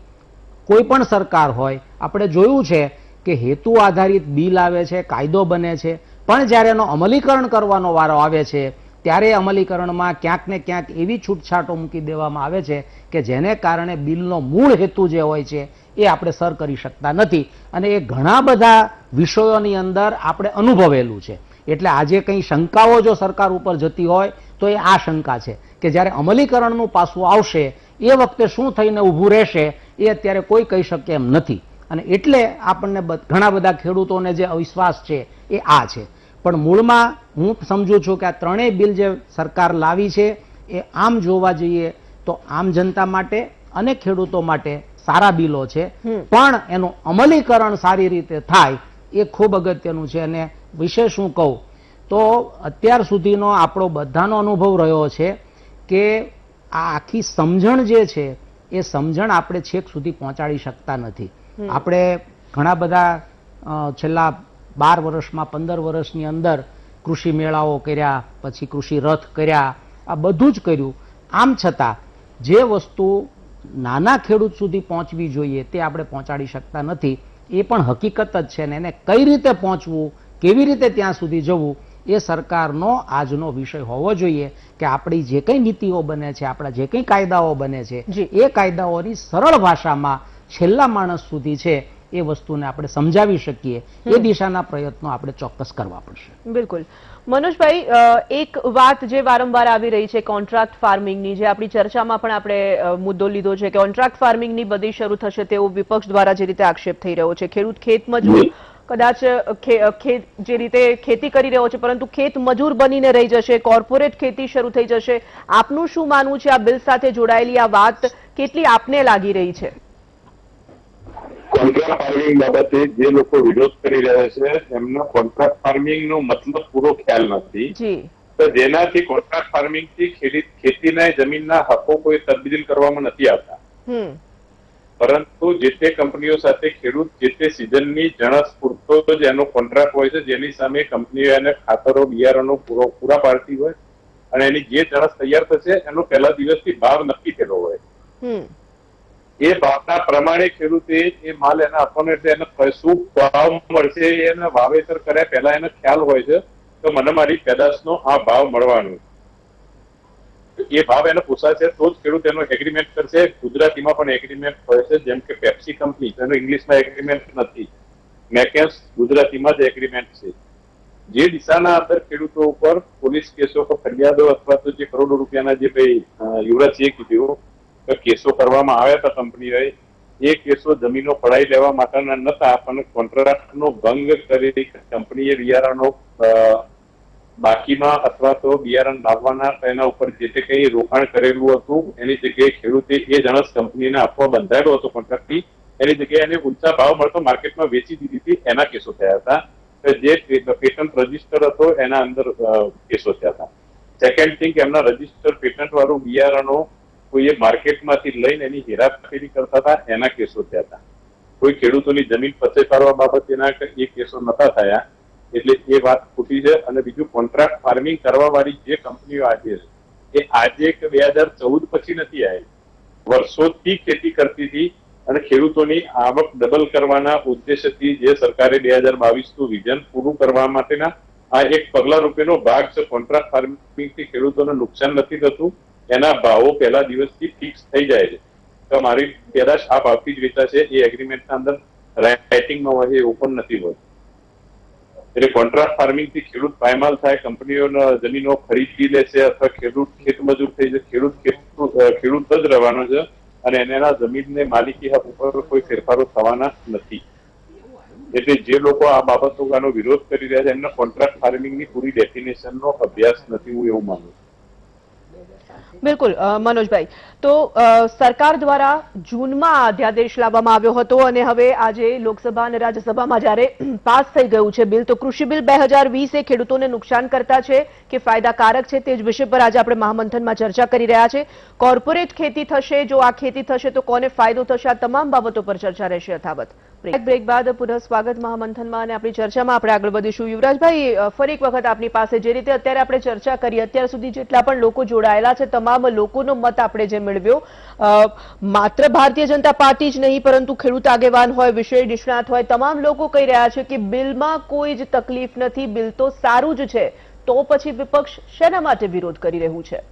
કોઈ પણ સરકાર હોય આપણે જોયું છે કે હેતુ આધારિત બિલ આવે છે, કાયદો બને છે, પણ જ્યારે એનો અમલીકરણ કરવાનો વારો આવે છે ત્યારે અમલીકરણમાં ક્યાંક ને ક્યાંક એવી છૂટછાટો મૂકી દેવામાં આવે છે કે જેને કારણે બિલનો મૂળ હેતુ જે હોય છે એ આપણે સર કરી શકતા નથી. અને એ ઘણા બધા વિષયોની અંદર આપણે અનુભવેલું છે. એટલે આજે કંઈ શંકાઓ જો સરકાર ઉપર જતી હોય તો એ આ શંકા છે કે જ્યારે અમલીકરણનું પાસું આવશે એ વખતે શું થઈને ઊભું રહેશે એ અત્યારે કોઈ કહી શકે એમ નથી. અને એટલે આપણને ઘણા બધા ખેડૂતોને જે અવિશ્વાસ છે એ આ છે. પણ મૂળમાં હું સમજુ છું કે આ ત્રણેય બિલ જે સરકાર લાવી છે એ આમ જોવા જઈએ તો આમ જનતા માટે અને ખેડૂતો માટે સારા બિલો છે, પણ એનું અમલીકરણ સારી રીતે થાય એ ખૂબ અગત્યનું છે. અને વિશે શું કહું તો અત્યાર સુધીનો આપણો બધાનો અનુભવ રહ્યો છે કે આ આખી સમજણ જે છે એ સમજણ આપણે છેક સુધી પહોંચાડી શકતા નથી. આપણે ઘણા બધા છેલ્લા 12 વર્ષમાં 15 વર્ષની અંદર કૃષિ મેળાઓ કર્યા, પછી કૃષિ રથ કર્યા, આ બધું જ કર્યું. આમ છતાં જે વસ્તુ નાના ખેડૂત સુધી પહોંચવી જોઈએ તે આપણે પહોંચાડી શકતા નથી. એ પણ હકીકત જ છે. ને એને કઈ રીતે પહોંચવું, કેવી રીતે ત્યાં સુધી જવું એ સરકારનો આજનો વિષય હોવો જોઈએ કે આપણી જે કંઈ નીતિઓ બને છે, આપણા જે કંઈ કાયદાઓ બને છે, એ કાયદાઓની સરળ ભાષામાં છેલ્લા માણસ સુધી છે એ વસ્તુને આપણે સમજાવી શકીએ, એ દિશાના પ્રયત્નો આપણે ચોક્કસ કરવા પડશે. બિલકુલ. મનોજભાઈ, એક વાત જે વારંવાર આવી રહી છે કોન્ટ્રાક્ટ ફાર્મિંગની, જે આપણી ચર્ચામાં પણ આપણે મુદ્દો લીધો છે, કોન્ટ્રાક્ટ ફાર્મિંગની બધી શરૂ થશે તેવો વિપક્ષ દ્વારા જે રીતે આક્ષેપ થઈ રહ્યો છે. ખેડૂત ખેત મજૂર કદાચ જે રીતે ખેતી કરી રહ્યો છે પરંતુ ખેત મજૂર બનીને રહી જશે, કોર્પોરેટ ખેતી શરૂ થઈ જશે. આપનું શું માનવું છે આ બિલ સાથે જોડાયેલી આ વાત કેટલી આપને લાગી રહી છે? કોન્ટ્રાક્ટ ફાર્મિંગ બાબતે જે લોકો વિરોધ કરી રહ્યા છે એમનો કોન્ટ્રાક્ટ ફાર્મિંગ નો મતલબ પૂરો ખ્યાલ નથી. તો જેનાથી કોન્ટ્રાક્ટ ફાર્મિંગ થી ખેતીના જમીનના હકો કોઈ તબદીલ કરવામાં નથી આવતા, પરંતુ જે તે કંપનીઓ સાથે ખેડૂત જે તે સિઝનની જણસ પૂરતો જ એનો કોન્ટ્રાક્ટ હોય છે, જેની સામે કંપનીઓ એને ખાતરો બિયારણો પૂરા પાડતી હોય અને એની જે જણસ તૈયાર થશે એનો પહેલા દિવસથી ભાવ નક્કી થયેલો હોય. એ ભાવના પ્રમાણે ખેડૂતે એ માલ એને આપવાનો, એટલે એને શું ભાવ મળશે એને વાવેતર કર્યા પહેલા એને ખ્યાલ હોય છે તો મને મારી પેદાશનો આ ભાવ મળવાનો, એ ભાવ એને પોસાશે તો જ ખેડૂત એનો એગ્રીમેન્ટ કરશે. ગુજરાતીમાં પણ એગ્રીમેન્ટ હોય છે, જેમ કે પેપ્સી કંપની, એનો ઇંગ્લિશમાં એગ્રીમેન્ટ નથી, મેકેન્સ ગુજરાતીમાં જ એગ્રીમેન્ટ છે. જે દિશાના અંદર ખેડૂતો ઉપર પોલીસ કેસો પર ફરિયાદો અથવા તો જે કરોડો રૂપિયાના જે ભાઈ યુવરાજજીએ કીધું કેસો કરવામાં આવ્યા હતા કંપનીઓએ, એ કેસો જમીનો પડાવી લેવા માટેના નતા, પણ કોન્ટ્રાક્ટનો ભંગ કરી કંપનીએ બિયારણો બાકીમાં અથવા તો બિયારણ લાવવાના એના ઉપર જે તે કંઈ રોકાણ કરેલું હતું એની જગ્યાએ ખેડૂતે એ જણસ કંપનીને આપવા બંધાયેલો હતો કોન્ટ્રાક્ટથી, એની જગ્યાએ એને ઊંચા ભાવ મળતો માર્કેટમાં વેચી દીધી હતી, એના કેસો થયા હતા. જે પેટન્ટ રજીસ્ટર હતો એના અંદર કેસો થયા હતા. સેકન્ડ થિંગ, એમના રજીસ્ટર પેટન્ટ વાળું બિયારણો કોઈએ માર્કેટમાંથી લઈને એની હેરાફેરી કરતા હતા, એના કેસો થયા હતા. કોઈ ખેડૂતોની જમીન પચાવી પાડવા બાબતેના એ કેસો નતા થયા, એટલે એ વાત ખોટી છે. અને બીજું, કોન્ટ્રાક્ટ ફાર્મિંગ કરવા વાળી જે કંપનીઓ આજે છે એ આજે 2014 પછી નથી આવી, વર્ષોથી ખેતી કરતી હતી અને ખેડૂતોની આવક ડબલ કરવાના ઉદ્દેશ્યથી જે સરકારે 2022નું વિઝન પૂરું કરવા માટેના આ એક પગલા રૂપેનો ભાગ છે. કોન્ટ્રાક્ટ ફાર્મિંગથી ખેડૂતોને નુકસાન નથી થતું, એના ભાવો પહેલા દિવસથી ફિક્સ થઈ જાય છે. તો મારી પેદાશ આ ભાવથી જ વેચાશે, એ એગ્રીમેન્ટના અંદર રાઇટિંગમાં હોય, એ ઓપન નથી હોય. એટલે કોન્ટ્રાક્ટ ફાર્મિંગ થી ખેડૂત પાયમાલ થાય, કંપનીઓના જમીનો ખરીદી લેશે અથવા ખેડૂત ખેતમજૂર થઈ જશે, ખેડૂત જ રહેવાનો છે અને એના જમીનને માલિકી હક ઉપર કોઈ ફેરફારો થવાના નથી. એટલે જે લોકો આ બાબતોનો વિરોધ કરી રહ્યા છે એમને કોન્ટ્રાક્ટ ફાર્મિંગની પૂરી ડેફિનેશનનો અભ્યાસ નથી, હું એવું માનું છું. બિલકુલ મનોજભાઈ, તો સરકાર દ્વારા જૂનમાં અધ્યાદેશ લાવવામાં આવ્યો હતો અને હવે આજે લોકસભા અને રાજ્યસભામાં જ્યારે પાસ થઈ ગયું છે બિલ, તો કૃષિ બિલ 2020 એ ખેડૂતોને નુકસાન કરતા છે કે ફાયદાકારક છે, તે જ વિષય પર આજે આપણે મહામંથનમાં ચર્ચા કરી રહ્યા છે. કોર્પોરેટ ખેતી થશે, જો આ ખેતી થશે તો કોને ફાયદો થશે, આ તમામ બાબતો પર ચર્ચા રહેશે યથાવત. બ્રેક બાદ પુનઃ સ્વાગત મહામંથનમાં અને આપણી ચર્ચામાં આપણે આગળ વધીશું. યુવરાજભાઈ, ફરી એક વખત આપની પાસે જે રીતે અત્યારે આપણે ચર્ચા કરી, અત્યાર સુધી જેટલા પણ લોકો જોડાયેલા છે તમામ લોકોનો મત આપણે જે મેળવ્યો, માત્ર ભારતીય જનતા પાર્ટી જ નહીં પરંતુ ખેડૂત આગેવાન હોય, વિષય નિષ્ણાત હોય, તમામ લોકો કહી રહ્યા છે કે બિલમાં કોઈ જ તકલીફ નથી, બિલ તો સારું જ છે, તો પછી વિપક્ષ શેના માટે વિરોધ કરી રહ્યું છે?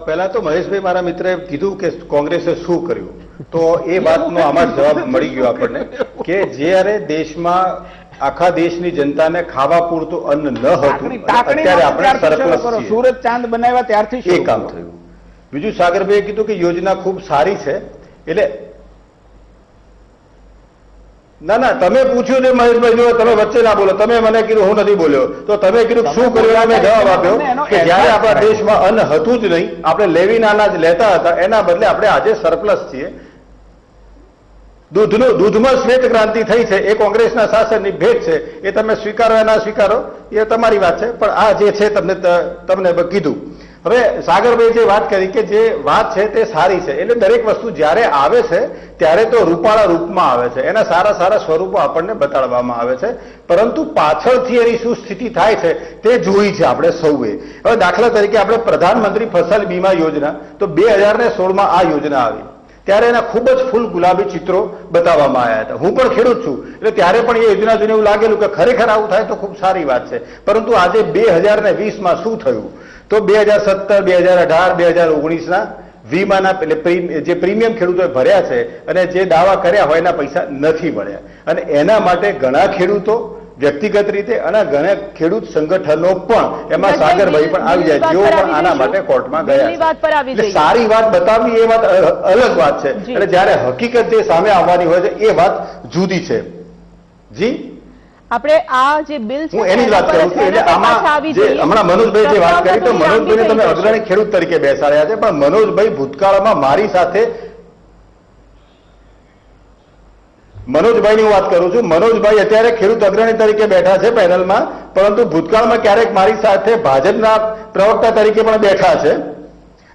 પહેલા તો મહેશભાઈ મારા મિત્રે કીધું કે કોંગ્રેસે શું કર્યું, તો એ વાતનો આમાં જવાબ મળી ગયો આપણને કે જ્યારે દેશમાં આખા દેશની જનતાને ખાવા પૂરતું અન્ન ન હતું, અત્યારે આપણે સરપ્લસ સુરત ચાંદ બનાવ્યા ત્યારથી એ કામ થયું. બીજું, સાગરભાઈએ કીધું કે યોજના ખૂબ સારી છે. એટલે ના, તમે પૂછ્યું છે મહેશભાઈ, જો તમે વચ્ચે ના બોલો, તમે મને કીધું હું નથી બોલ્યો, તો તમે કીધું શું કર્યું, અમે જવાબ આપ્યો કે જ્યારે આપણા દેશમાં અન્ન હતું જ નહીં, આપણે લેવીના અનાજ લેતા હતા, એના બદલે આપણે આજે સરપ્લસ છીએ. દૂધમાં શ્વેત ક્રાંતિ થઈ છે, એ કોંગ્રેસના શાસનની ભેટ છે, એ તમે સ્વીકારો ના સ્વીકારો એ તમારી વાત છે, પણ આ જે છે તમને કીધું. હવે સાગરભાઈ જે વાત કરી કે જે વાત છે તે સારી છે, એટલે દરેક વસ્તુ જ્યારે આવે છે ત્યારે તો રૂપાળા રૂપમાં આવે છે, એના સારા સારા સ્વરૂપો આપણને બતાડવામાં આવે છે, પરંતુ પાછળથી એની શું સ્થિતિ થાય છે તે જોઈ છે આપણે સૌએ. હવે દાખલા તરીકે આપણે પ્રધાનમંત્રી ફસલ બીમા યોજના, તો 2016માં આ યોજના આવી, ત્યારે એના ખૂબ જ ફૂલ ગુલાબી ચિત્રો બતાવવામાં આવ્યા હતા. હું પણ ખેડૂત છું એટલે ત્યારે પણ એ યોજના જોઈને એવું લાગેલું કે ખરેખર આવું થાય તો ખૂબ સારી વાત છે. પરંતુ આજે 2020માં શું થયું તો 2017, 2018, 2019ના વીમાના જે પ્રીમિયમ ખેડૂતોએ ભર્યા છે અને જે દાવા કર્યા હોય એના પૈસા નથી મળ્યા. અને એના માટે ઘણા ખેડૂતો વ્યક્તિગત રીતે અને ઘણા ખેડૂત સંગઠનો પણ એમાં સાગરભાઈ પણ આવી જાય જેઓ પણ આના માટે કોર્ટમાં ગયા છે. સારી વાત બતાવવી એ વાત અલગ વાત છે અને જયારે હકીકત જે સામે આવવાની હોય છે એ વાત જુદી છે. જી આપણે આ જે બિલ છે હું એની વાત કરું છું. એટલે આમાં જે હમણાં મનોજભાઈ જે વાત કરી તો મનોજભાઈને તમે અગ્રણી ખેડૂત તરીકે બેસાડ્યા છે, પણ મનોજભાઈ ભૂતકાળમાં મારી સાથે મનોજભાઈની હું વાત કરું છું. મનોજભાઈ અત્યારે ખેડૂત અગ્રણી તરીકે બેઠા છે પેનલમાં, પરંતુ ભૂતકાળમાં ક્યારેક મારી સાથે ભાજપના પ્રવક્તા તરીકે પણ બેઠા છે.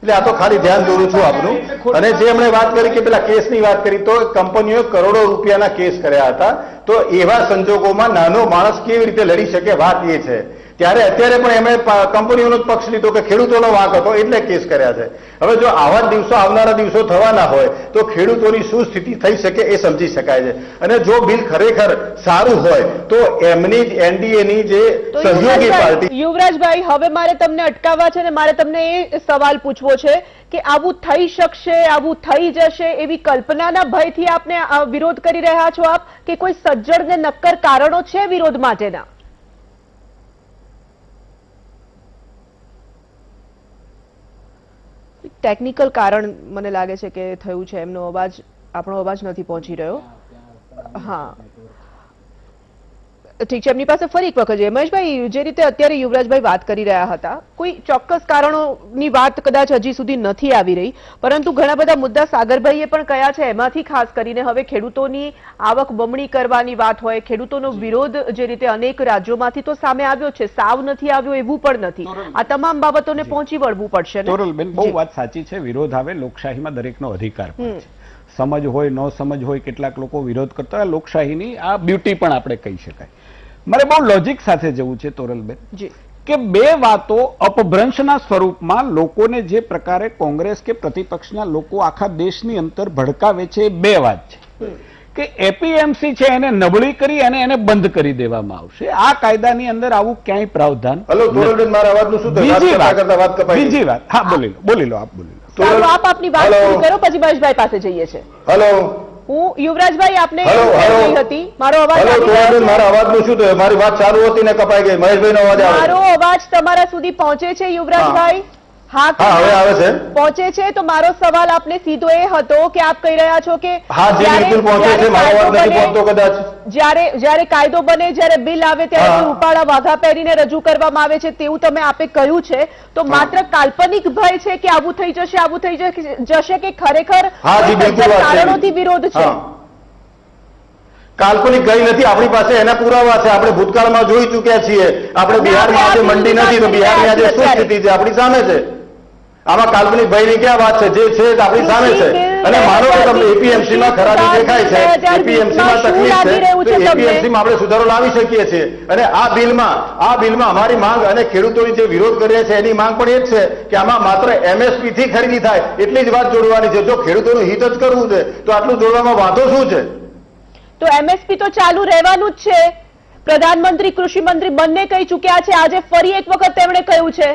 એટલે આ તો ખાલી ધ્યાન દોરું છું આપનું. અને જે એમણે વાત કરી કે પેલા કેસની વાત કરી તો કંપનીઓએ કરોડો રૂપિયાના કેસ કર્યા હતા. તો એવા સંજોગોમાં નાનો માણસ કેવી રીતે લડી શકે વાત એ છે. ત્યારે અત્યારે પણ એમણે કંપનીઓનો જ પક્ષ લીધો કે ખેડૂતોનો વાંક હતો એટલે કેસ કર્યા છે. હવે જો આવા દિવસો આવનારા દિવસો થવાના હોય તો ખેડૂતોની શું સ્થિતિ થઈ શકે એ સમજી શકાય છે. અને જો બિલ ખરેખર સારું હોય તો એમની જ એનડીએની જે સહયોગી પાર્ટી. યુવરાજભાઈ, હવે મારે તમને અટકાવવા છે અને મારે તમને એ સવાલ પૂછવો છે કે આવું થઈ શકશે, આવું થઈ જશે એવી કલ્પનાના ભયથી આપને વિરોધ કરી રહ્યા છો આપ, કે કોઈ સજ્જડ ને નક્કર કારણો છે વિરોધ માટેના? ટેકનિકલ કારણ મને લાગે છે કે થયું છે. આપણો અવાજ નથી પહોંચી રહ્યો. હા, ઠીક છે. એમની પાસે ફરી એક વખત છે. મહેશભાઈ, જે રીતે અત્યારે યુવરાજભાઈ વાત કરી રહ્યા હતા, કોઈ ચોક્કસ કારણોની વાત કદાચ હજી સુધી નથી આવી રહી, પરંતુ ઘણા બધા મુદ્દા સાગરભાઈએ પણ કયા છે. એમાંથી ખાસ કરીને હવે ખેડૂતોની આવક બમણી કરવાની વાત હોય, ખેડૂતોનો વિરોધ જે રીતે અનેક રાજ્યોમાંથી તો સામે આવ્યો છે, સાવ નથી આવ્યો એવું પણ નથી. આ તમામ બાબતોને પહોંચી વળવું પડશે. તોરલબેન, બહુ વાત સાચી છે. વિરોધ આવે, લોકશાહીમાં દરેકનો અધિકાર છે. સમજ હોય ન સમજ હોય, કેટલાક લોકો વિરોધ કરતા હોય, લોકશાહીની આ બ્યુટી પણ આપણે કહી શકાય. મારે બહુ લોજિક સાથે જવું છે તોરલબેન કે બે વાતો અપભ્રંશના સ્વરૂપમાં લોકોને જે પ્રકારે કોંગ્રેસ કે પ્રતિપક્ષના લોકો આખા દેશની અંદર ભડકાવે છે એ બે વાત છે કે એપીએમસી છે એને નબળી કરી અને એને બંધ કરી દેવામાં આવશે. આ કાયદાની અંદર આવું ક્યાંય પ્રાવધાન. બીજી વાત, હા બોલી લો આપ બોલી લો. આપ આપની વાત પૂરી કરો, પછી મહેશભાઈ પાસે જઈએ છીએ. હેલો, હું યુવરાજભાઈ આપને હતી. મારો અવાજ મારા અવાજનું શું થયું? મારી વાત ચાલુ હતી ને કપાઈ ગઈ. મહેશભાઈનો અવાજ આવે? મારો અવાજ તમારા સુધી પહોંચે છે યુવરાજભાઈ? હા, હવે આવે છે. પહોંચે છે. તો મારો સવાલ આપને સીધો એ હતો કે આપ કહી રહ્યા છો કે જ્યારે કાયદો બને, જ્યારે બિલ આવે ત્યારે રૂપાળા વાઘા પહેરીને રજૂ કરવામાં આવે છે તેવું તમે આપે કહ્યું છે. તો માત્ર કાલ્પનિક ભય છે કે આવું થઈ જશે, આવું થઈ જશે, કે ખરેખર કારણોથી વિરોધ છે? કાલ્પનિક ગઈ નથી. આપણી પાસે એના પુરાવા છે. આપણે ભૂતકાળમાં જોઈ ચૂક્યા છીએ. આપણે બિહારમાં આજે મંડી નથી તો બિહારની આજે શું સ્થિતિ છે આપણી સામે છે. આમાં કાલ્પનિક ભયની ક્યાં વાત છે? જે છે આપણી સામે છે. અને માનો કે તમને એપીએમસીમાં ખરાબી દેખાય છે, એપીએમસીમાં તકલીફ છે, તો એપીએમસીમાં આપણે સુધારો લાવી શકીએ છીએ. અને આ બિલમાં અમારી માંગ અને ખેડૂતોની જે વિરોધ કરી રહ્યા છે એની માંગ પણ એ જ છે કે આમાં માત્ર એમએસપી થી ખરીદી થાય એટલી જ વાત જોડવાની છે. જો ખેડૂતોનું હિત જ કરવું છે તો આટલું જોડવામાં વાંધો શું છે? તો એમએસપી તો ચાલુ રહેવાનું જ છે. પ્રધાનમંત્રી, કૃષિ મંત્રી બંને કહી ચૂક્યા છે. આજે ફરી એક વખત તેમણે કહ્યું છે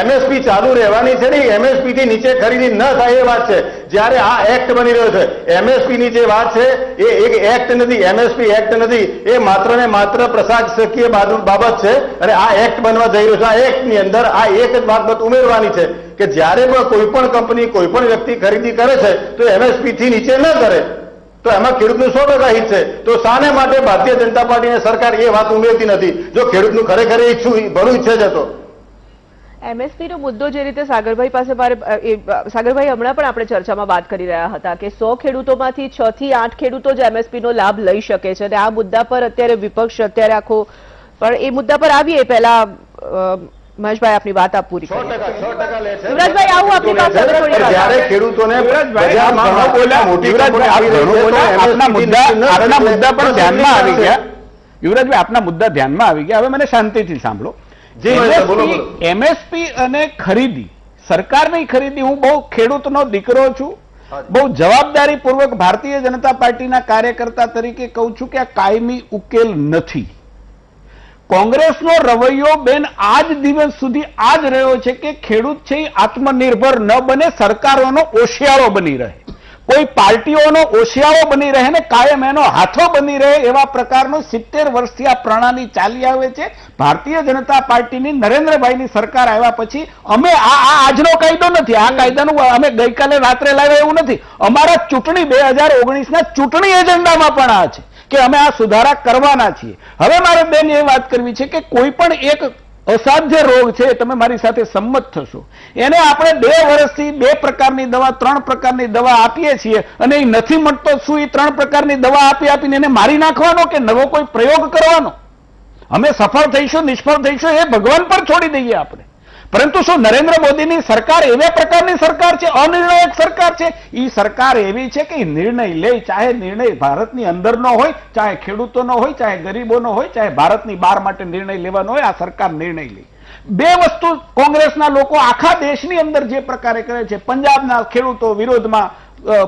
એમએસપી ચાલુ રહેવાની છે. નહીં, એમએસપી થી નીચે ખરીદી ન થાય એ વાત છે. જ્યારે આ એક્ટ બની રહ્યો છે, એમએસપી ની જે વાત છે એ એક એક્ટ નથી, એમએસપી એક્ટ નથી. એ માત્ર ને માત્ર પ્રશાસકીય બાબત છે. અને આ એક્ટ બનવા જઈ રહ્યો છે. આ એક્ટ ની અંદર આ એક જ બાબત ઉમેરવાની છે કે જ્યારે પણ કોઈ પણ કંપની, કોઈ પણ વ્યક્તિ ખરીદી કરે છે તો એમએસપી થી નીચે ન કરે. તો એમાં ખેડૂતનું 100% હિત છે. તો શાને માટે ભારતીય જનતા પાર્ટી અને સરકાર એ વાત ઉમેરતી નથી? જો ખેડૂતનું ખરેખર ભલું ઈચ્છે છે તો. એમએસપી નો મુદ્દો જે રીતે સાગરભાઈ પાસે સાગરભાઈ હમણાં પણ આપણે ચર્ચામાં વાત કરી રહ્યા હતા કે 100 ખેડૂતોમાંથી 6 થી 8 ખેડૂતો જ એમએસપી નો લાભ લઈ શકે છે. અને આ મુદ્દા પર અત્યારે વિપક્ષ આખો પણ એ મુદ્દા પર આવીએ પહેલા મહેશભાઈ આપની વાત આપ પૂરી કરો. યુવરાજભાઈ, આવું આપની પાસે જ્યારે ખેડૂતોને આપના મુદ્દા પણ ધ્યાનમાં આવી ગયા. યુવરાજભાઈ, આપના મુદ્દા ધ્યાનમાં આવી ગયા. હવે મને શાંતિથી સાંભળો. એમએસપી અને ખરીદી, સરકારની ખરીદી, હું બહુ ખેડૂતનો દીકરો છું. બહુ જવાબદારીપૂર્વક ભારતીય જનતા પાર્ટીના કાર્યકર્તા તરીકે કહું છું કે આ કાયમી ઉકેલ નથી. કોંગ્રેસનો રવૈયો બેન આજ દિવસ સુધી આ જ રહ્યો છે કે ખેડૂત છે એ આત્મનિર્ભર ન બને, સરકારોનો ઓશિયાળો બની રહે, કોઈ પાર્ટીઓનો ઓશિયાળો બની રહે ને કાયમ એનો હાથો બની રહે, એવા પ્રકારનું 70 વર્ષથી આ પ્રણાલી ચાલી આવે છે. ભારતીય જનતા પાર્ટીની નરેન્દ્રભાઈની સરકાર આવ્યા પછી અમે આજનો કાયદો નથી, આ કાયદાનું અમે ગઈકાલે રાત્રે લાવ્યા એવું નથી. અમારા ચૂંટણી 2019ના ચૂંટણી એજન્ડામાં પણ આ છે કે અમે આ સુધારા કરવાના છીએ. હવે મારે બેન એ વાત કરવી છે કે કોઈ પણ એક અસાધ્ય રોગ છે, તમે મારી સાથે સંમત થશો, એને આપણે 2 વર્ષથી 2 પ્રકારની દવા 3 પ્રકારની દવા આપીએ છીએ અને એ નથી મટતો. શું એ 3 પ્રકારની દવા આપીને એને મારી નાખવાનો કે નવો કોઈ પ્રયોગ કરવાનો? અમે સફળ થઈશું નિષ્ફળ થઈશું એ ભગવાન પર છોડી દઈએ આપણે. પરંતુ શું નરેન્દ્ર મોદીની સરકાર એવા પ્રકારની સરકાર છે, અનિર્ણાયક સરકાર છે? એ સરકાર એવી છે કે નિર્ણય લે, ચાહે નિર્ણય ભારતની અંદરનો હોય, ચાહે ખેડૂતોનો હોય, ચાહે ગરીબોનો હોય, ચાહે ભારતની બહાર માટે નિર્ણય લેવાનો હોય, આ સરકાર નિર્ણય લે. 2 વસ્તુ કોંગ્રેસના લોકો આખા દેશની અંદર જે પ્રકારે કરે છે, પંજાબના ખેડૂતો વિરોધમાં,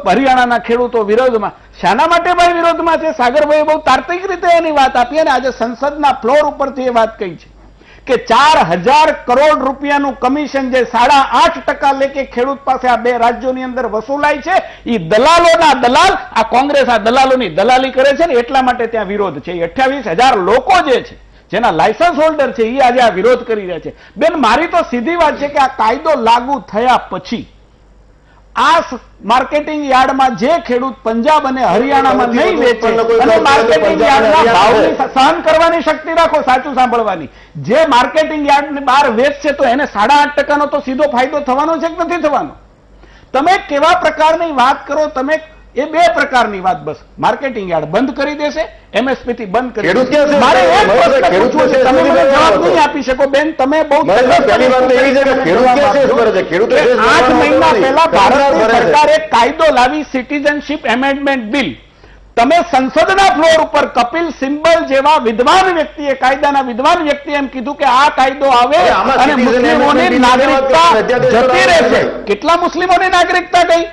હરિયાણાના ખેડૂતો વિરોધમાં. શાના માટે ભાઈ વિરોધમાં છે? સાગરભાઈએ બહુ તાર્કિક રીતે એની વાત આપી અને આજે સંસદના ફ્લોર ઉપરથી એ વાત કહી છે કે 4000 કરોડ રૂપિયાનું કમિશન જે 8.5% લેકે ખેડૂત પાસે આ 2 રાજ્યોની અંદર વસૂલાય છે, એ દલાલોના દલાલ, આ કોંગ્રેસ આ દલાલોની દલાલી કરે છે ને એટલા માટે ત્યાં વિરોધ છે. 28,000 લોકો જે છે, જેના લાયસન્સ હોલ્ડર છે, એ આજે આ વિરોધ કરી રહ્યા છે. બેન મારી તો સીધી વાત છે કે આ કાયદો લાગુ થયા પછી આ માર્કેટિંગ યાર્ડમાં જે ખેડૂત પંજાબ અને હરિયાણામાં નહીં વેચે અને માર્કેટિંગ યાર્ડના ભાવની સહન કરવાની શક્તિ રાખો, સાચું સાંભળવાની, જે માર્કેટિંગ યાર્ડની બહાર વેચશે તો એને 8.5%નો તો સીધો ફાયદો થવાનો છે કે નથી થવાનો? તમે કેવા પ્રકારની વાત કરો? તમે એ 2 પ્રકારની વાત, બસ માર્કેટિંગ યાર્ડ બંધ કરી દેશે, MSP થી બંધ કરી દેશે. મારે એક પ્રશ્ન પૂછવો છે, તમે મને જવાબ નહીં આપી શકો બેન. તમે બહુ 8 મહિના પહેલા ભારત સરકારે કાયદો લાવી, સિટીઝનશીપ એમેન્ડમેન્ટ બિલ. તમે સંસદના ફ્લોર ઉપર કપિલ સિબ્બલ જેવા વિદ્વાન વ્યક્તિએ, કાયદાના વિદ્વાન વ્યક્તિએ એમ કીધું કે આ કાયદો આવે અને મુસ્લિમોની નાગરિકતા જતી રહેશે. કેટલા મુસ્લિમોની નાગરિકતા ગઈ?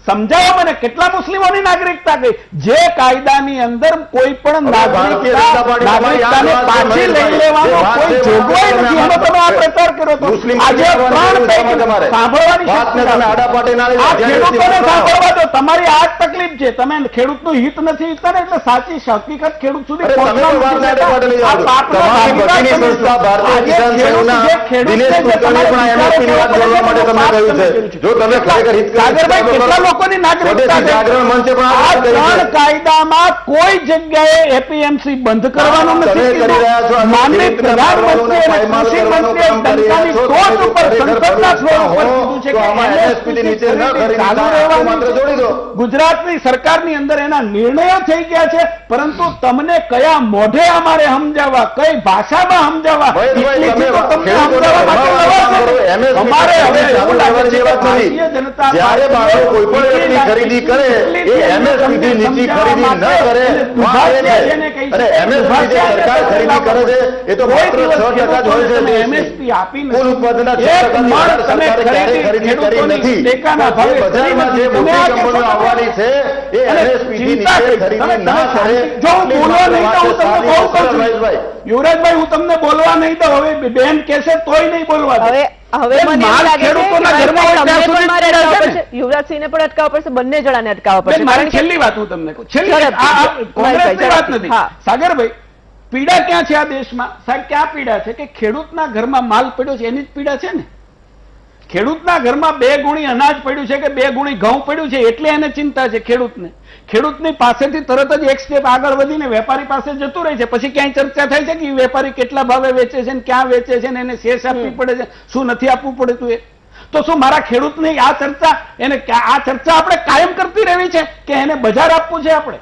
સમજાવો મને, કેટલા મુસ્લિમોની નાગરિકતા ગઈ? જે કાયદાની અંદર કોઈ પણ નાગરિકતાને પાછી લઈ લેવાનો કોઈ જોગવાઈ નથી, એનો તમે આ પ્રચાર કર્યો હતો. આજે 3 પૈકી સાંભળવાની આ ખેડૂતોને સાંભળવા દો. તમારી આ જ તકલીફ છે, તમે ખેડૂતનું હિત નથી ઈચ્છતા ને, એટલે સાચી હકીકત ખેડૂત સુધી પહોંચવા લોકોની નાગરિકતા કાયદામાં કોઈ જગ્યાએ એપીએમસી બંધ કરવાનું નથી. માનનીય પ્રધાનમંત્રી અને કૃષિ મંત્રીએ ડંકાની ટોચ ઉપર સંસદના ફ્લોર ઉપર કીધું છે કે ગુજરાતની સરકારની અંદર એના નિર્ણયો થઈ ગયા છે, પરંતુ તમને કયા મોઢે અમારે સમજાવવા, કઈ ભાષામાં સમજાવવા, તમને સમજાવવા માટે અમારે હવે એવું લાગે છે કે ભારતીય જનતા પાર્ટી ખરીદી કરે એ MSP નીતિ ખરીદી ન કરે, અને MSP જે સરકાર ખરીદી કરે છે એ તો માત્ર 6% જ હોય છે. MSP આપીને કુલ ઉત્પાદનના 6% સરકારે ખરીદી કરી નથી. બજારમાં જે મોટી કંપનીઓ આવવાની છે એ MSP નીચે ખરીદી ના કરે. જો હું બોલવા નહીં તો હું તમને બહુ કહું છું યુવરાજભાઈ, હું તમને બોલવા નહીં તો હવે બેન કહેશે તોય નહીં બોલવા દે. હવે મને એવું લાગે છે યુવરાજસિંહને પણ અટકાવવા પડશે, બંને જણાને અટકાવવા પડશે. મારી છેલ્લી વાત હું તમને કહું, કોંગ્રેસની વાત નથી. સાગરભાઈ, પીડા ક્યાં છે આ દેશમાં? સાહેબ ક્યાં પીડા છે? કે ખેડૂતના ઘરમાં માલ પડ્યો છે એની જ પીડા છે ને. ખેડૂતના ઘરમાં 2 ગુણી અનાજ પડ્યું છે કે 2 ગુણી ઘઉં પડ્યું છે એટલે એને ચિંતા છે ખેડૂતને. ખેડૂતની પાસેથી તરત જ એક સ્ટેપ આગળ વધીને વેપારી પાસે જતું રહે છે. પછી ક્યાંય ચર્ચા થાય છે કે વેપારી કેટલા ભાવે વેચે છે, ક્યાં વેચે છે, એને શેષ આપવી પડે છે, શું નથી આપવું પડતું એ. તો શું મારા ખેડૂતની આ ચર્ચા આપણે કાયમ કરતી રહેવી છે કે એને બજાર આપવું છે આપણે?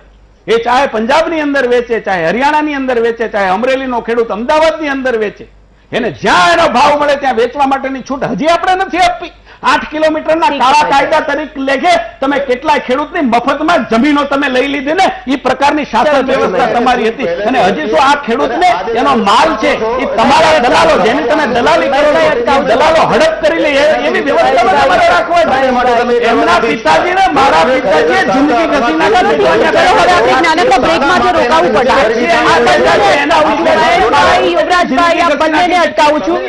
એ ચાહે પંજાબની અંદર વેચે, ચાહે હરિયાણાની અંદર વેચે, ચાહે અમરેલીનો ખેડૂત અમદાવાદની અંદર વેચે, એને જ્યાં એનો ભાવ મળે ત્યાં વેચવા માટેની છૂટ હજી આપણે નથી આપવી. 8 કિલોમીટરના કાળા કાયદા તરીકે લેખે તમે કેટલા ખેડૂતની મફતમાં જમીનો તમે લઈ લીધી ને, એ પ્રકારની શાસન વ્યવસ્થા તમારી હતી. અને હજી શું આ ખેડૂતને એનો માલ છે એ તમારા દલાલો, જેની તમે દલાલી કરો છો, દલાલો હડપ કરી લે એવી વ્યવસ્થા તમારે રાખવા જોઈએ. એમના પિતાજીને મારા પિતાજીએ જિંદગી ઘસી નાખી. નાનકડા બ્રેકમાં જો રોકાવું પડે યુવરાજભાઈ, આ બંનેને અટકાવું છું.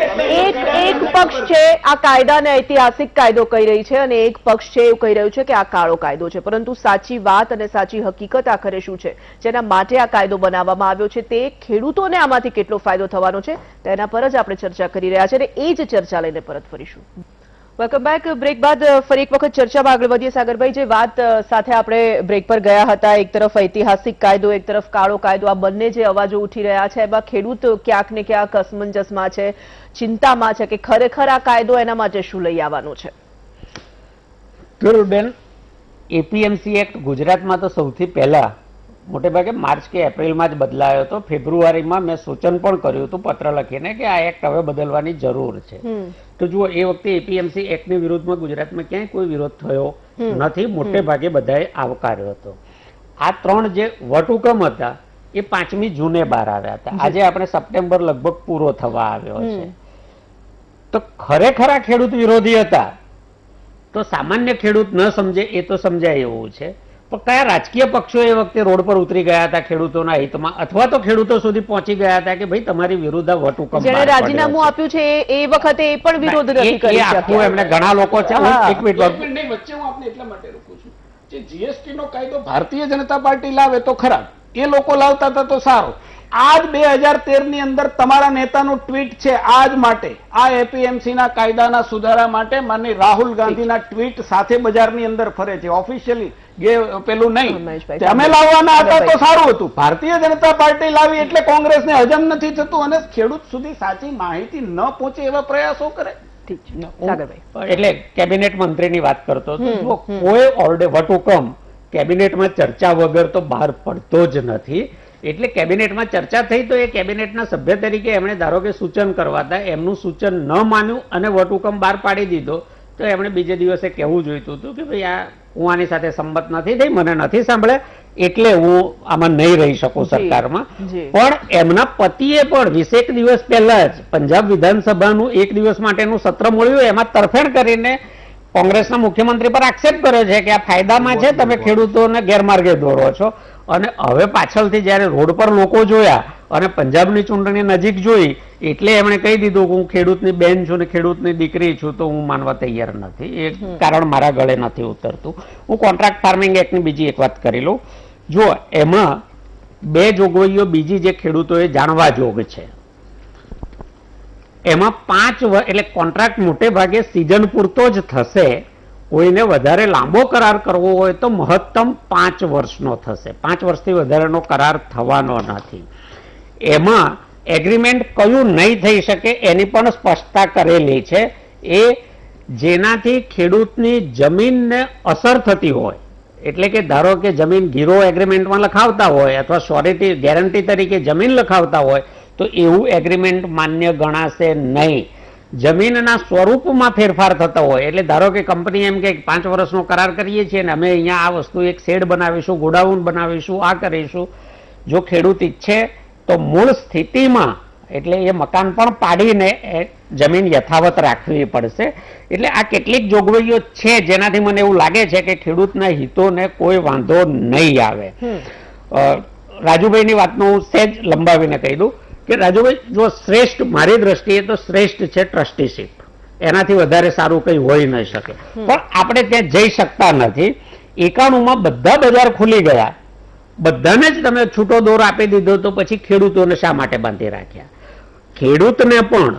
એક પક્ષ છે આ કાયદાને ઐતિહાસિક કાયદો કહી રહી છે અને એક પક્ષ છે એવું કહી રહ્યું છે કે આ કાળો કાયદો છે. પરંતુ સાચી વાત અને સાચી હકીકત આખરે શું છે, જેના માટે આ કાયદો બનાવવામાં આવ્યો છે, તે ખેડૂતોને આમાંથી કેટલો ફાયદો થવાનો છે તેના પર જ આપણે ચર્ચા કરી રહ્યા છે અને એ જ ચર્ચા લઈને પરત ફરીશું. Welcome back. બ્રેક બાદ ફરી એક વખત ચર્ચામાં આગળ વધીએ. સાગરભાઈ, જે વાત સાથે આપણે બ્રેક પર ગયા હતા, એક તરફ ઐતિહાસિક કાયદો, એક તરફ કાળો કાયદો, આ બંને જે અવાજો ઉઠી રહ્યા છે એમાં ખેડૂત ક્યાંક ને ક્યાંક અસમંજસમાં છે, ચિંતામાં છે કે ખરેખર આ કાયદો એના માટે શું લઈ આવવાનો છે. બેન, એપીએમસી એક્ટ ગુજરાતમાં તો સૌથી પહેલા મોટે ભાગે માર્ચ કે એપ્રિલમાં જ બદલાયો હતો. ફેબ્રુઆરીમાં મેં સૂચન પણ કર્યું હતું પત્ર લખીને કે આ એક્ટ હવે બદલવાની જરૂર છે. તો જુઓ, એ વખતે એપીએમસી એક્ટની વિરુદ્ધમાં ગુજરાતમાં ક્યાંય કોઈ વિરોધ થયો નથી. મોટે ભાગે બધાએ આવકાર્યો હતો. આ 3 જે વટહુકમ હતા એ 5મી જૂને બહાર આવ્યા હતા. આજે આપણે સપ્ટેમ્બર લગભગ પૂરો થવા આવ્યો છે. તો ખરેખર આ ખેડૂત વિરોધી હતા તો સામાન્ય ખેડૂત ન સમજે એ તો સમજાય એવું છે. પણ કયા રાજકીય પક્ષો એ વખતે રોડ પર ઉતરી ગયા હતા ખેડૂતોના હિતમાં, અથવા તો ખેડૂતો સુધી પહોંચી ગયા હતા કે ભાઈ તમારી વિરુદ્ધ વટહુકમ, જેણે રાજીનામું આપ્યું છે એ વખતે એ પણ વિરોધ નથી કરી શક્યા. એમને ઘણા લોકો છે. એક મિનિટ વચ્ચે હું આપને એટલા માટે રોકું છું કે જીએસટી નો કાયદો ભારતીય જનતા પાર્ટી લાવે તો ખરાબ, એ લોકો લાવતા હતા તો સારું. આજ 2013 ની અંદર તમારા નેતાનું ટ્વીટ છે આજ માટે, આ એપીએમસી ના કાયદાના સુધારા માટે માનની રાહુલ ગાંધીના ટ્વીટ સાથે બજારની અંદર ફરે છે ઓફિશિયલી, પેલું નહીં. અમે લાવવાના હતા તો સારું હતું. ભારતીય જનતા પાર્ટી લાવી એટલે કોંગ્રેસને હજમ નથી થતું અને ખેડૂત સુધી સાચી માહિતી ન પહોંચે એવા પ્રયાસો કરે. એટલે કેબિનેટ મંત્રીની વાત કરતો હતો. કોઈ ઓર્ડર વટહુકમ કેબિનેટમાં ચર્ચા વગર તો બહાર પડતો જ નથી. એટલે કેબિનેટમાં ચર્ચા થઈ તો એ કેબિનેટના સભ્ય તરીકે એમણે ધારો કે સૂચન કરવા હતા, એમનું સૂચન ન માન્યું અને વટહુકમ બહાર પાડી દીધો તો એમણે બીજે દિવસે કહેવું જોઈતું હતું કે ભાઈ આ હું આની સાથે સંમત નથી થઈ, મને નથી સાંભળે એટલે હું આમાં નહીં રહી શકું સરકારમાં. પણ એમના પતિએ પણ 20 દિવસ પહેલા જ પંજાબ વિધાનસભાનું 1 દિવસ માટેનું સત્ર મળ્યું, એમાં તરફેણ કરીને કોંગ્રેસના મુખ્યમંત્રી પર આક્ષેપ કર્યો છે કે આ ફાયદામાં છે, તમે ખેડૂતોને ગેરમાર્ગે દોરો છો. અને હવે પાછળથી જયારે રોડ પર લોકો જોયા અને પંજાબની ચૂંટણી નજીક જોઈ એટલે એમણે કહી દીધું કે હું ખેડૂતની બેન છું ને ખેડૂતની દીકરી છું તો હું માનવા તૈયાર નથી. એ કારણ મારા ગળે નથી ઉતરતું. હું કોન્ટ્રાક્ટ ફાર્મિંગ એક્ટની બીજી એક વાત કરી લઉં. જો એમાં 2 જોગવાઈઓ બીજી જે ખેડૂતોએ જાણવા જોગ છે, એમાં 5 એટલે કોન્ટ્રાક્ટ મોટે ભાગે સિઝન પૂરતો જ થશે. કોઈને વધારે લાંબો કરાર કરવો હોય તો મહત્તમ 5 વર્ષનો થશે. 5 વર્ષથી વધારેનો કરાર થવાનો નથી. એમાં એગ્રીમેન્ટ કયું નહીં થઈ શકે એની પણ સ્પષ્ટતા કરેલી છે. એ જેનાથી ખેડૂતની જમીનને અસર થતી હોય, એટલે કે ધારો કે જમીન ગીરો એગ્રીમેન્ટમાં લખાવતા હોય અથવા શ્યોરિટી ગેરંટી તરીકે જમીન લખાવતા હોય તો એવું એગ્રીમેન્ટ માન્ય ગણાશે નહીં. જમીનના સ્વરૂપમાં ફેરફાર થતો હોય, એટલે ધારો કે કંપની એમ કે 5 વર્ષનો કરાર કરીએ છીએ ને અમે અહીંયા આ વસ્તુ એક શેડ બનાવીશું, ગોડાઉન બનાવીશું, આ કરીશું. જો ખેડૂત ઈચ્છે તો મૂળ સ્થિતિમાં એટલે એ મકાન પણ પાડીને જમીન યથાવત રાખવી પડશે. એટલે આ કેટલીક જોગવાઈઓ છે જેનાથી મને એવું લાગે છે કે ખેડૂતના હિતોને કોઈ વાંધો નહીં આવે. રાજુભાઈની વાતનું હું સહેજ લંબાવીને કહી દઉં કે રાજુભાઈ, જો શ્રેષ્ઠ મારી દ્રષ્ટિએ તો શ્રેષ્ઠ છે ટ્રસ્ટીશીપ. એનાથી વધારે સારું કંઈ હોઈ ન શકે. પણ આપણે ત્યાં જઈ શકતા નથી. 91માં બધા બજાર ખુલી ગયા, બધાને જ તમે છૂટો દોર આપી દીધો તો પછી ખેડૂતોને શા માટે બાંધી રાખ્યા? ખેડૂતને પણ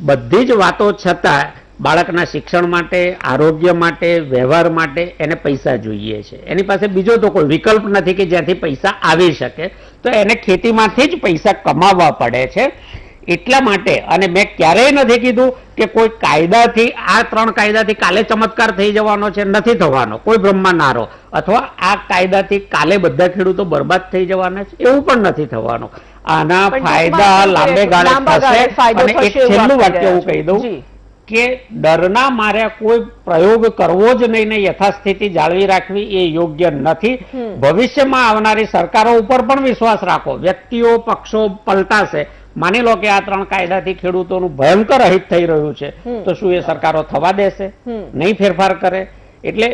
બધી જ વાતો છતાં બાળકના શિક્ષણ માટે, આરોગ્ય માટે, વ્યવહાર માટે એને પૈસા જોઈએ છે. એની પાસે બીજો તો કોઈ વિકલ્પ નથી કે જ્યાંથી પૈસા આવી શકે. તો એને ખેતીમાંથી જ પૈસા કમાવવા પડે છે. એટલા માટે, અને મેં ક્યારેય નથી કીધું કે કોઈ કાયદાથી, આ 3 કાયદાથી કાલે ચમત્કાર થઈ જવાનો છે, નથી થવાનો. કોઈ બ્રહ્માનારો અથવા આ કાયદાથી કાલે બધા ખેડૂતો બરબાદ થઈ જવાના છે, એવું પણ નથી થવાનું. આના ફાયદા લાંબે ગાળે થશે. અને એક છેલ્લું વાક્ય હું કહી દઉં કે ડરના માર્યા કોઈ પ્રયોગ કરવો જ નહીં ને યથાસ્થિતિ જાળવી રાખવી એ યોગ્ય નથી. ભવિષ્યમાં આવનારી સરકારો ઉપર પણ વિશ્વાસ રાખો. વ્યક્તિઓ પક્ષો પલટાશે. માની લો કે આ 3 કાયદાથી ખેડૂતોનું ભયંકર અહિત થઈ રહ્યું છે, તો શું એ સરકારો થવા દેશે? નહીં ફેરફાર કરે. એટલે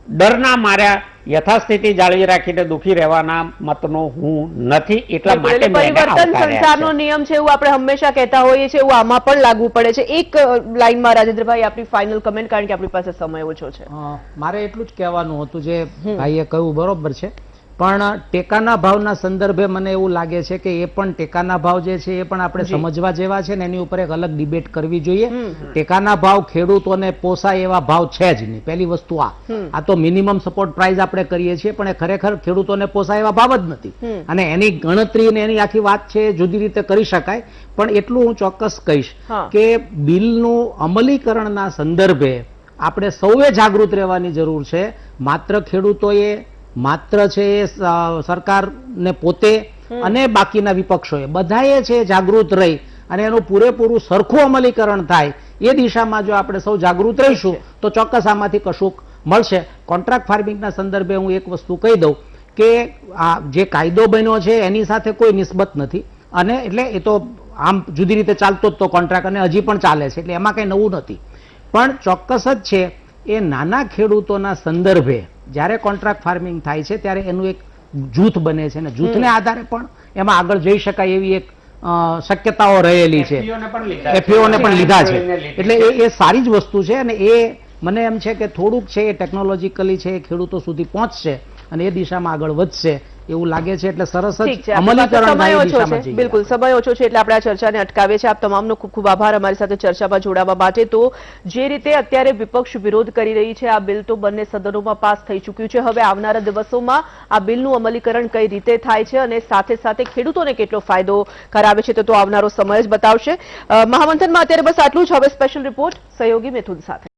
ડરના માર્યા યથાસ્થિતિ જાળવી રાખીને દુખી રહેવાના મતનો હું નથી. એટલા માટે પરિવર્તન સંસારનો નિયમ છે એવું આપણે હંમેશા કહેતા હોઈએ છીએ, એવું આમાં પણ લાગુ પડે છે. એક લાઈનમાં રાજેન્દ્રભાઈ આપની ફાઇનલ કમેન્ટ, કારણ કે આપણી પાસે સમય ઓછો છે. મારે એટલું જ કહેવાનું હતું, જે ભાઈએ કહ્યું બરોબર છે, પણ ટેકાના ભાવના સંદર્ભે મને એવું લાગે છે કે એ પણ ટેકાના ભાવ જે છે એ પણ આપણે સમજવા જેવા છે ને એની ઉપર એક અલગ ડિબેટ કરવી જોઈએ. ટેકાના ભાવ ખેડૂતોને પોસાય એવા ભાવ છે જ નહીં. પહેલી વસ્તુ આ તો મિનિમમ સપોર્ટ પ્રાઇસ આપણે કરીએ છીએ, પણ એ ખરેખર ખેડૂતોને પોસાય એવા ભાવ જ નથી. અને એની ગણતરી ને એની આખી વાત છે જુદી રીતે કરી શકાય. પણ એટલું હું ચોક્કસ કહીશ કે બિલનું અમલીકરણના સંદર્ભે આપણે સૌએ જાગૃત રહેવાની જરૂર છે. માત્ર ખેડૂતોએ, માત્ર છે સરકારને પોતે અને બાકીના વિપક્ષોએ બધાએ છે જાગૃત રહી અને એનું પૂરેપૂરું સરખું અમલીકરણ થાય એ દિશામાં જો આપણે સૌ જાગૃત રહીશું તો ચોક્કસ આમાંથી કશુંક મળશે. કોન્ટ્રાક્ટ ફાર્મિંગના સંદર્ભે હું એક વસ્તુ કહી દઉં કે આ જે કાયદો બન્યો છે એની સાથે કોઈ નિસ્બત નથી, અને એટલે એ તો આમ જુદી રીતે ચાલતો જ તો કોન્ટ્રાક્ટ, અને હજી પણ ચાલે છે, એટલે એમાં કંઈ નવું નથી. પણ ચોક્કસ જ છે એ નાના ખેડૂતોના સંદર્ભે જ્યારે કોન્ટ્રાક્ટ ફાર્મિંગ થાય છે ત્યારે એનું એક જૂથ બને છે, અને જૂથને આધારે પણ એમાં આગળ જઈ શકાય એવી એક શક્યતાઓ રહેલી છે. એફપીઓને પણ લીધા છે, એટલે એ સારી જ વસ્તુ છે. અને એ મને એમ છે કે થોડુંક છે એ ટેકનોલોજીકલી છે એ ખેડૂતો સુધી પહોંચશે અને એ દિશામાં આગળ વધશે એવું લાગે છે. એટલે સરસ જ અમલીકરણ થાય એ દિશામાં જઈએ. બિલકુલ, સમય ઓછો છે એટલે આપણે આ ચર્ચાને અટકાવીએ છીએ. આપ તમામનો ખૂબ ખૂબ આભાર અમારી સાથે ચર્ચામાં જોડાવા માટે. તો જે રીતે અત્યારે વિપક્ષ વિરોધ કરી રહી છે, આ બિલ તો બંને સદનોમાં પાસ થઈ ચૂક્યું છે. હવે આવનારા દિવસોમાં આ બિલનું અમલીકરણ કઈ રીતે થાય છે અને સાથે સાથે ખેડૂતોને કેટલો ફાયદો કરાવે છે તો આવનારો સમય જ બતાવશે. મહામંથનમાં અત્યારે બસ આટલું જ. હવે સ્પેશિયલ રિપોર્ટ સહયોગી મિથુન સાથે.